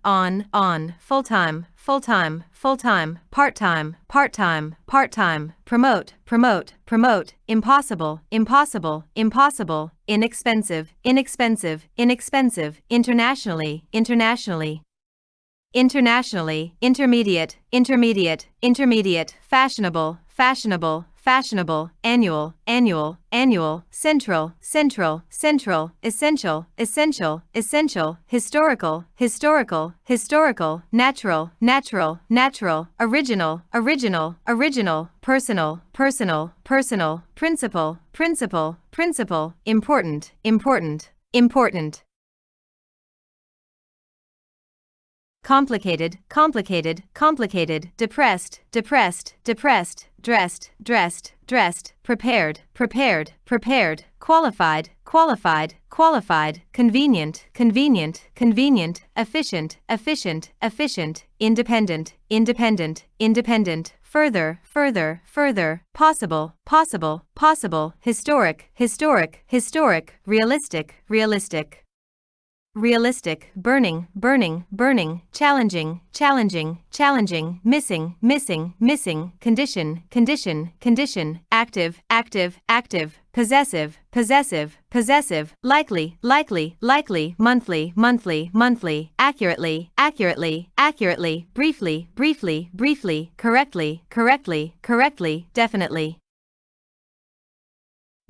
full-time, full-time, full-time, part-time, part-time, part-time, promote, promote, promote, impossible, impossible, impossible, inexpensive, inexpensive, inexpensive, internationally, internationally. Internationally, intermediate, intermediate, intermediate, fashionable, fashionable, fashionable, annual, annual, annual, central, central, central, essential, essential, essential, historical, historical, historical, natural, natural, natural, original, original, original, personal, personal, personal, principal, principal, principal, important, important, important. Complicated, complicated, complicated, depressed, depressed, depressed, dressed, dressed, dressed, prepared, prepared, prepared, qualified, qualified, qualified, convenient, convenient, convenient, efficient, efficient, efficient, independent, independent, independent, further, further, further, possible, possible, possible, historic, historic, historic, realistic, realistic. Realistic, burning, burning, burning, challenging, challenging, challenging, missing, missing, missing, condition, condition, condition, active, active, active, possessive, possessive, possessive, likely, likely, likely, monthly, monthly, monthly, accurately, accurately, accurately, briefly, briefly, briefly, correctly, correctly, correctly, definitely.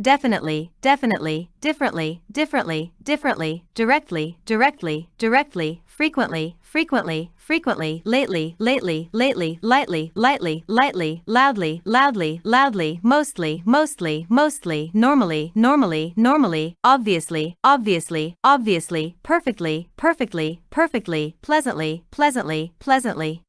Definitely, definitely, differently, differently, differently, directly, directly, directly, frequently, frequently, frequently, lately, lately, lately, lightly, lightly, lightly, loudly, loudly, loudly, mostly, mostly, mostly, normally, normally, normally, obviously, obviously, obviously, perfectly, perfectly, perfectly, pleasantly, pleasantly, pleasantly.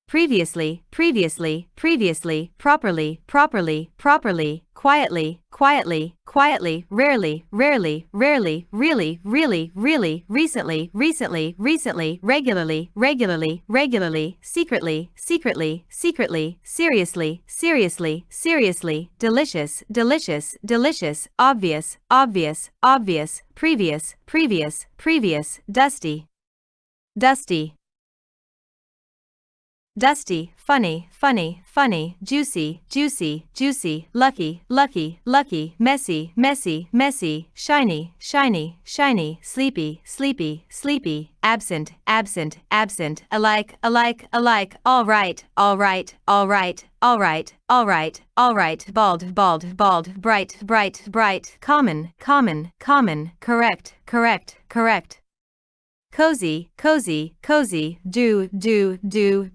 Previously, previously, previously, properly, properly, properly, quietly, quietly, quietly, rarely, rarely, rarely, really, really, really, recently, recently, recently, regularly, regularly, regularly, secretly, secretly, secretly, seriously, seriously, seriously, delicious, delicious, delicious, obvious, obvious, obvious, previous, previous, previous, dusty, dusty. dusty, funny, funny, funny, juicy, juicy, juicy, lucky, lucky, lucky, messy, messy, messy, shiny, shiny, shiny, sleepy, sleepy, sleepy, absent, absent, absent, alike, alike, alike, all right, all right, all right, all right, all right, all right, bald, bald, bald, bright, bright, bright, common, common, common, correct, correct, correct. Cozy, cozy, cozy, do,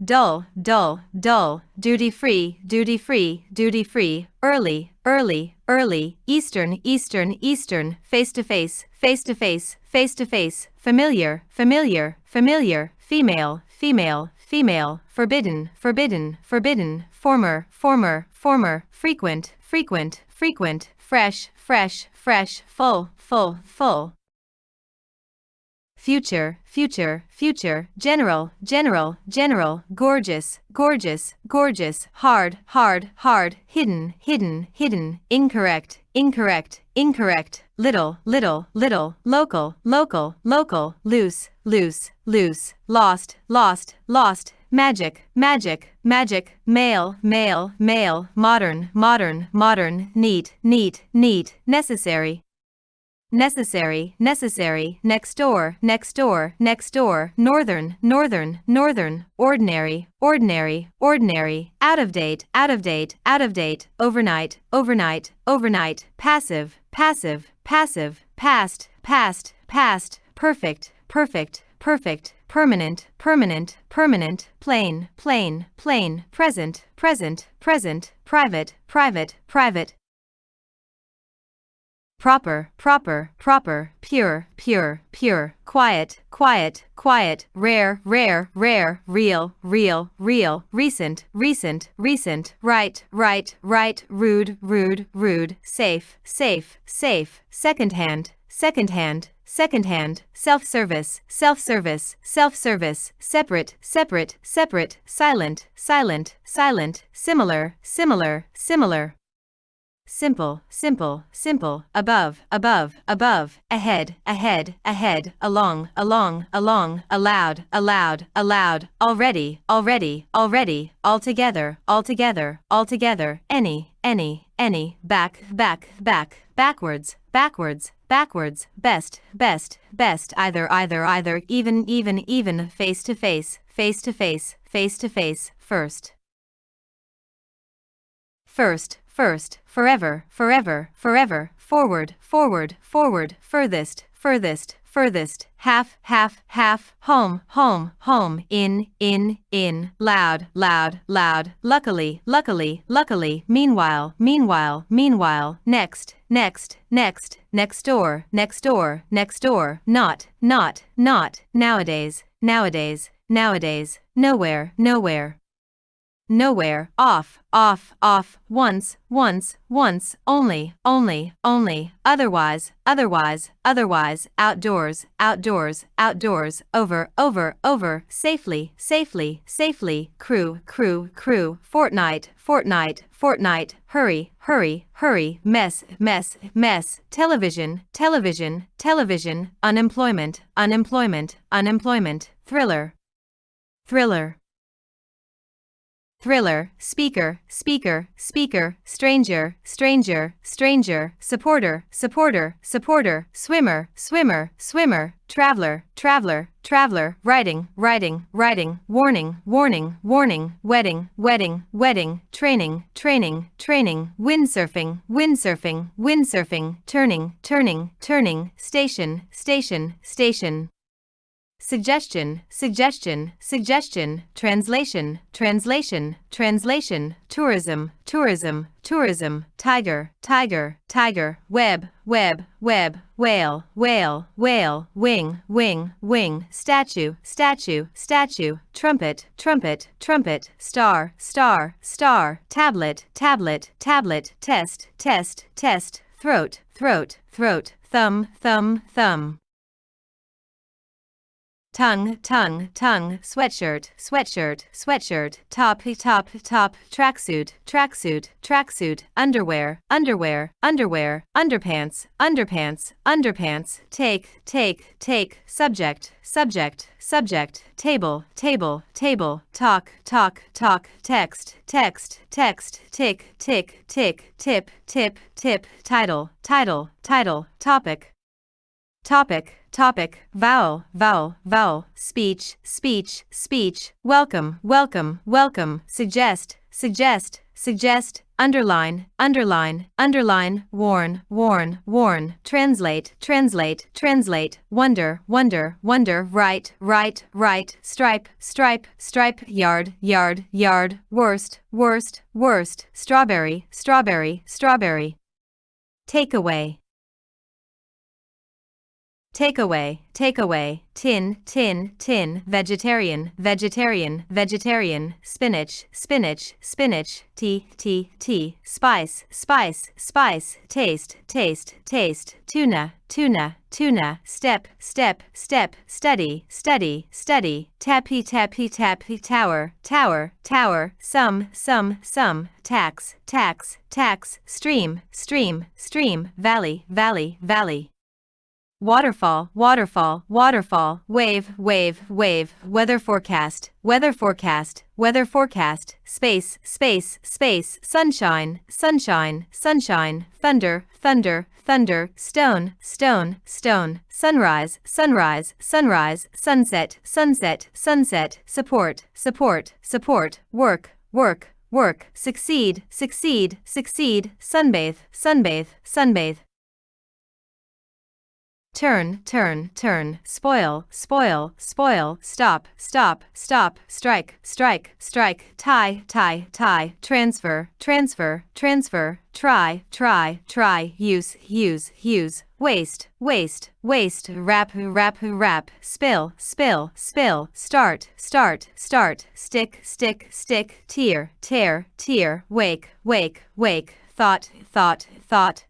dull, dull, dull, duty free, duty free, duty free, early, early, early, eastern, eastern, eastern, face to face, face to face, face to face, familiar, familiar, familiar, female, female, female, forbidden, forbidden, forbidden, former, former, former, frequent, frequent, frequent, fresh, fresh, fresh, full, full, full. Future, future, future, general, general, general, gorgeous, gorgeous, gorgeous, hard, hard, hard, hidden, hidden, hidden, incorrect, incorrect, incorrect, little, little, little, local, local, local, loose, loose, loose, lost, lost, lost, magic, magic, magic, male, male, male, modern, modern, modern, neat, neat, neat, necessary. Necessary, necessary, next door, next door, next door, northern, northern, northern, ordinary, ordinary, ordinary, out of date, out of date, out of date, overnight, overnight, overnight, passive, passive, passive, past, past, past, perfect, perfect, perfect, permanent, permanent, permanent, plain, plain, plain, present, present, present, private, private, private. Proper, proper, proper, pure, pure, pure, quiet, quiet, quiet, rare, rare, rare, real, real, real, recent, recent, recent, right, right, right, rude, rude, rude, safe, safe, safe, secondhand, secondhand, secondhand, self-service, self-service, self-service, separate, separate, separate, silent, silent, silent, similar, similar, similar. Simple, simple, simple, above, above, above, ahead, ahead, ahead, along, along, along, allowed, allowed, allowed, already, already, already, altogether, altogether, altogether, any, back, back, back, backwards, backwards, backwards, best, best, best, either, either, either, even, even, even, face to face, face to face, face to face, first. First, first, forever, forever, forever, forward, forward, forward, furthest, furthest, furthest, half, half, half, home, home, home, in, loud, loud, loud, luckily, luckily, luckily, meanwhile, meanwhile, meanwhile, next, next, next, next door, next door, next door, not, nowadays, nowadays, nowadays, nowhere, nowhere. Nowhere, off, off, off, once, once, once, only, only, only, otherwise, otherwise, otherwise, outdoors, outdoors, outdoors, over, over, over, safely, safely, safely, crew, crew, crew, fortnight, fortnight, fortnight, hurry, hurry, hurry, mess, mess, mess, television, television, television, unemployment, unemployment, unemployment, thriller, thriller. Thriller, speaker, speaker, speaker, stranger, stranger, stranger, supporter, supporter, supporter, swimmer, swimmer, swimmer, traveler, traveler, traveler, writing, writing, writing, warning, warning, warning, wedding, wedding, wedding, training, training, training, windsurfing, windsurfing, windsurfing, turning, turning, turning, station, station, station. Suggestion, suggestion, suggestion, translation, translation, translation, tourism, tourism, tourism, tiger, tiger, tiger, web, web, web, whale, whale, whale, wing, wing, wing, statue, statue, statue, trumpet, trumpet, trumpet, star, star, star, tablet, tablet, tablet, test, test, test, throat, throat, throat, thumb, thumb, thumb. tongue, tongue, tongue, sweatshirt, sweatshirt, sweatshirt, top, top, top, tracksuit, tracksuit, tracksuit, underwear, underwear, underwear, underpants, underpants, underpants, take, take, take, subject, subject, subject, table, table, table, talk, talk, talk, text, text, text, tick, tick, tick, tip, tip, tip, title, title, title, topic, topic, topic, vowel, vowel, vowel, speech, speech, speech, welcome, welcome, welcome, suggest, suggest, suggest, underline, underline, underline, warn, warn, warn, translate, translate, translate, wonder, wonder, wonder, write, write, write, stripe, stripe, stripe, yard, yard, yard, worst, worst, worst, strawberry, strawberry, strawberry, takeaway. Takeaway, takeaway, tin, tin, tin, vegetarian, vegetarian, vegetarian, spinach, spinach, spinach, tea, tea, tea, spice, spice, spice, taste, taste, taste, tuna, tuna, tuna, step, step, step, study, study, study, tappy, tappy, tappy, tower, tower, tower, some, tax, tax, tax, stream, stream, stream, valley, valley, valley. Waterfall, waterfall, waterfall, wave, wave, wave, weather forecast, weather forecast, weather forecast, space, space, space, sunshine, sunshine, sunshine, thunder, thunder, thunder, stone, stone, stone, sunrise, sunrise, sunrise, sunset, sunset, sunset, support, support, support, work, work, work, succeed, succeed, succeed, sunbathe, sunbathe, sunbathe. Turn, turn, turn, spoil, spoil, spoil, stop, stop, stop, strike, strike, strike, tie, tie, tie, transfer, transfer, transfer, try, try, try, use, use, use, waste, waste, waste, wrap, wrap, wrap, spill, spill, spill, start, start, start, stick, stick, stick, tear, tear, tear, wake, wake, wake, thought, thought, thought.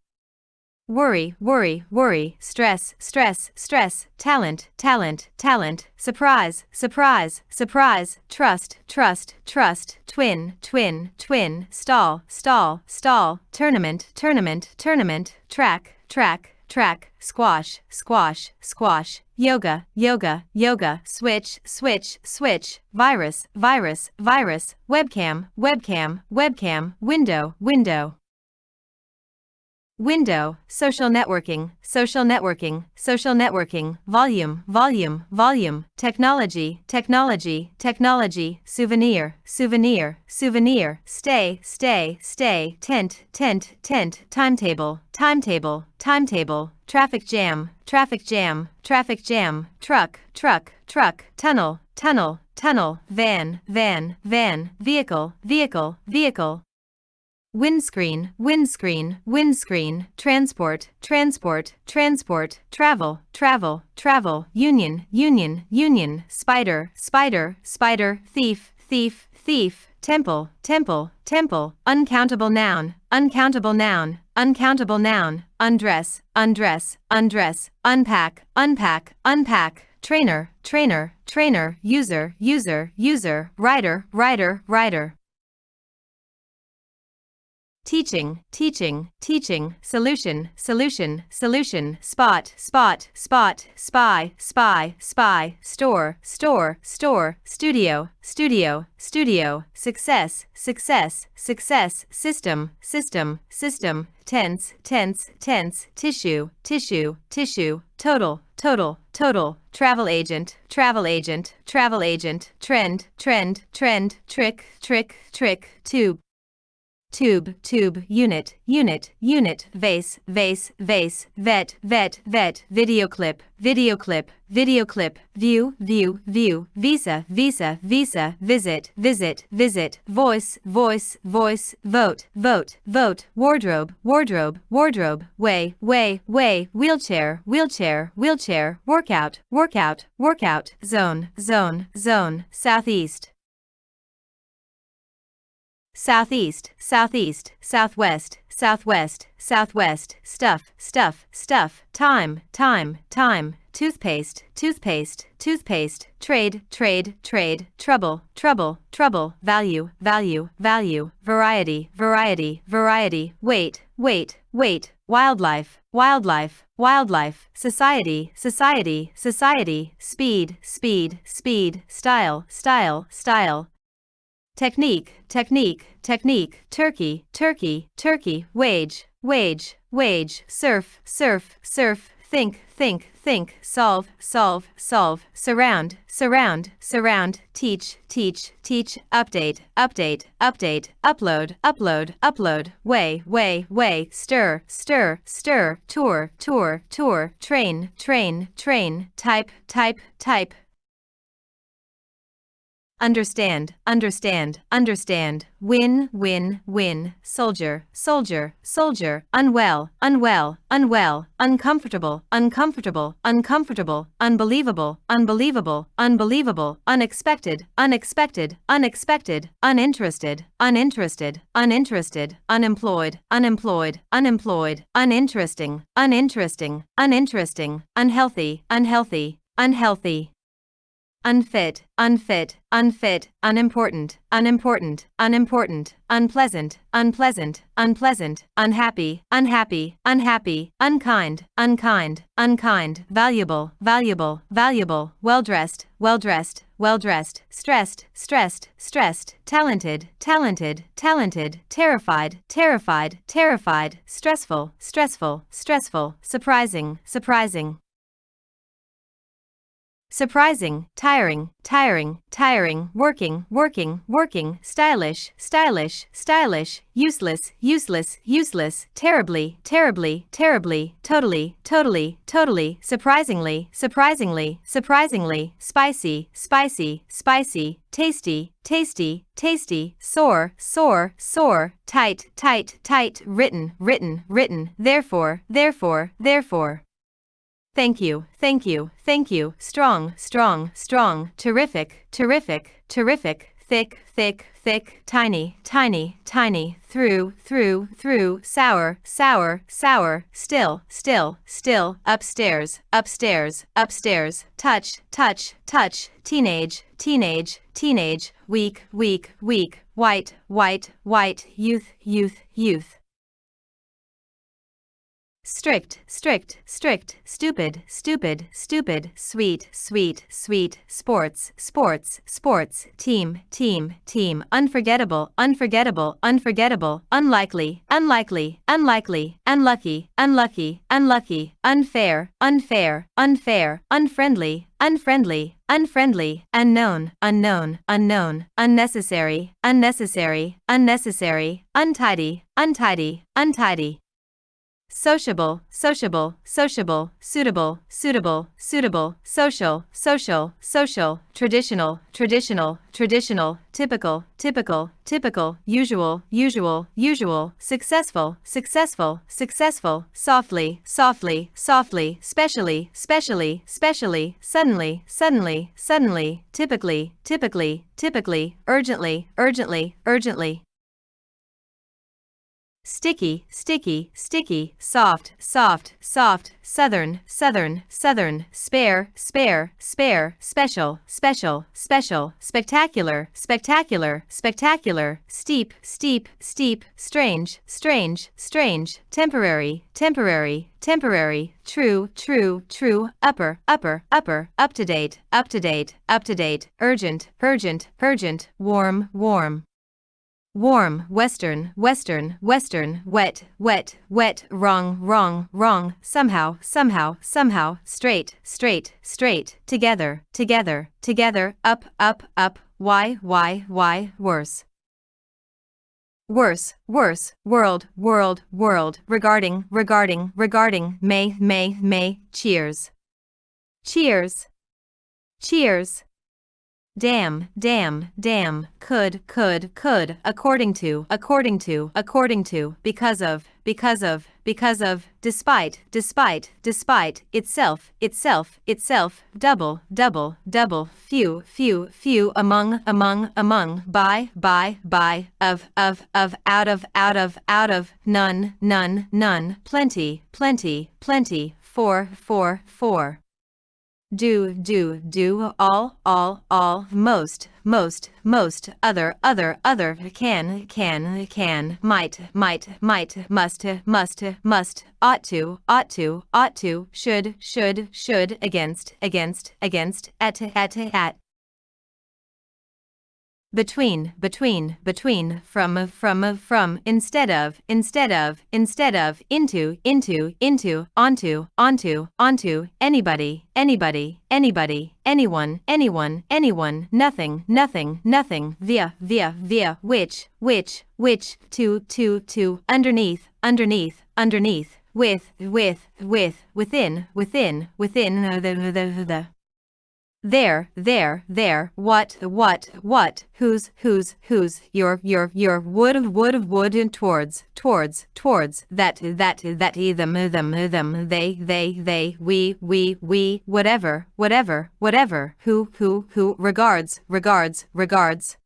Worry, worry, worry, stress, stress, stress, talent, talent, talent, surprise, surprise, surprise, trust, trust, trust, twin, twin, twin, stall, stall, stall, tournament, tournament, tournament, track, track, track, squash, squash, squash, yoga, yoga, yoga, switch, switch, switch, virus, virus, virus, webcam, webcam, webcam, window, window. Window, social networking, social networking, social networking, volume, volume, volume, technology, technology, technology, souvenir, souvenir, souvenir, stay, stay, stay, tent, tent, tent, timetable, timetable, timetable, traffic jam, traffic jam, traffic jam, truck, truck, truck, tunnel, tunnel, tunnel, van, van, van, vehicle, vehicle, vehicle. Windscreen, windscreen, windscreen, transport, transport, transport, travel, travel, travel, union, union, union, spider, spider, spider, thief, thief, thief, temple, temple, temple, uncountable noun, uncountable noun, uncountable noun, undress, undress, undress, unpack, unpack, unpack, trainer, trainer, trainer, user, user, user, writer, writer, writer. Teaching, teaching, teaching, solution, solution, solution, spot, spot, spot, spy, spy, spy, store, store, store, studio, studio, studio, success, success, success, system, system, system, tense, tense, tense, tissue, tissue, tissue, total, total, total, travel agent, travel agent, travel agent, trend, trend, trend, trick, trick, trick, tube. Tube, tube, unit, unit, unit, vase, vase, vase, vet, vet, vet, video clip, video clip, video clip, view, view, view, visa, visa, visa, visit, visit, visit, voice, voice, voice, vote, vote, vote, wardrobe, wardrobe, wardrobe, way, way, way, wheelchair, wheelchair, wheelchair, workout, workout, workout, zone, zone, zone, southeast. southeast, southeast, southwest, southwest, southwest, stuff, stuff, stuff, time, time, time, toothpaste, toothpaste, toothpaste, trade, trade, trade, trouble, trouble, trouble, value, value, value, variety, variety, variety, weight, weight, weight, wildlife, wildlife, wildlife, society, society, society, speed, speed, speed, style, style, style, technique, technique, technique, turkey, turkey, turkey, wage, wage, wage, surf, surf, surf, think, think, think, solve, solve, solve, surround, surround, surround, teach, teach, teach, update, update, update, upload, upload, upload, weigh, weigh, weigh, stir, stir, stir, tour, tour, tour, train, train, train, type, type, type, understand, understand, understand, win, win, win, soldier, soldier, soldier, unwell, unwell, unwell, uncomfortable, uncomfortable, uncomfortable, unbelievable, unbelievable, unbelievable, unexpected, unexpected, unexpected, uninterested, uninterested, uninterested, unemployed, unemployed, unemployed, uninteresting, uninteresting, uninteresting, unhealthy, unhealthy, unhealthy, unfit, unfit, unfit, unimportant, unimportant, unimportant, unpleasant, unpleasant, unpleasant, unhappy, unhappy, unhappy, unkind, unkind, unkind, valuable, valuable, valuable, well-dressed, well-dressed, well-dressed, stressed, stressed, stressed, talented, talented, talented, terrified, terrified, terrified, stressful, stressful, stressful, surprising, surprising, surprising, tiring, tiring, tiring, working, working, working, stylish, stylish, stylish, useless, useless, useless, terribly, terribly, terribly, totally, totally, totally, surprisingly, surprisingly, surprisingly, spicy, spicy, spicy, tasty, tasty, tasty, sore, sore, sore, tight, tight, tight, written, written, written, therefore, therefore, therefore. Thank you, thank you, thank you, strong, strong, strong, terrific, terrific, terrific, thick, thick, thick, tiny, tiny, tiny, through, through, through, sour, sour, sour, still, still, still, upstairs, upstairs, upstairs, touch, touch, touch, teenage, teenage, teenage, weak, weak, weak, white, white, white, youth, youth, youth. Strict, strict, strict, stupid, stupid, stupid, sweet, sweet, sweet, sports, sports, sports, team, team, team, unforgettable, unforgettable, unforgettable, unlikely, unlikely, unlikely, unlucky, unlucky, unlucky, unfair, unfair, unfair, unfriendly, unfriendly, unfriendly, unknown, unknown, unknown, unnecessary, unnecessary, unnecessary, untidy, untidy, untidy. Sociable, sociable, sociable, suitable, suitable, suitable, social, social, social, traditional, traditional, traditional, typical, typical, typical, usual, usual, usual, successful, successful, successful, softly, softly, softly, specially, specially, specially, suddenly, suddenly, suddenly, typically, typically, typically, urgently, urgently, urgently. Sticky, sticky, sticky, soft, soft, soft, southern, southern, southern, spare, spare, spare, special, special, special, spectacular, spectacular, spectacular, steep, steep, steep, strange, strange, strange, temporary, temporary, temporary, true, true, true, upper, upper, upper, up to date, up to date, up to date, urgent, urgent, urgent, warm, warm. Warm, western, western, western, wet, wet, wet, wrong, wrong, wrong, somehow, somehow, somehow, straight, straight, straight, together, together, together, up, up, up, why, worse. Worse, worse, world, world, world, regarding, regarding, regarding, may, cheers. Cheers. Cheers. Damn, damn, damn, could, according to, according to, according to, because of, despite, despite, despite, itself, itself, itself, double, double, double, few, few, few, among, by, of, out of, out of, none, none, none, plenty, plenty, plenty, for, do, all, most, other, can, might, must, ought to, should, against, at, between, from, instead of, into, onto, anybody, anyone, nothing, via, which, to, underneath, with, within, the there, what, whose, your, would, and towards, that, them, they, we, whatever, who, regards,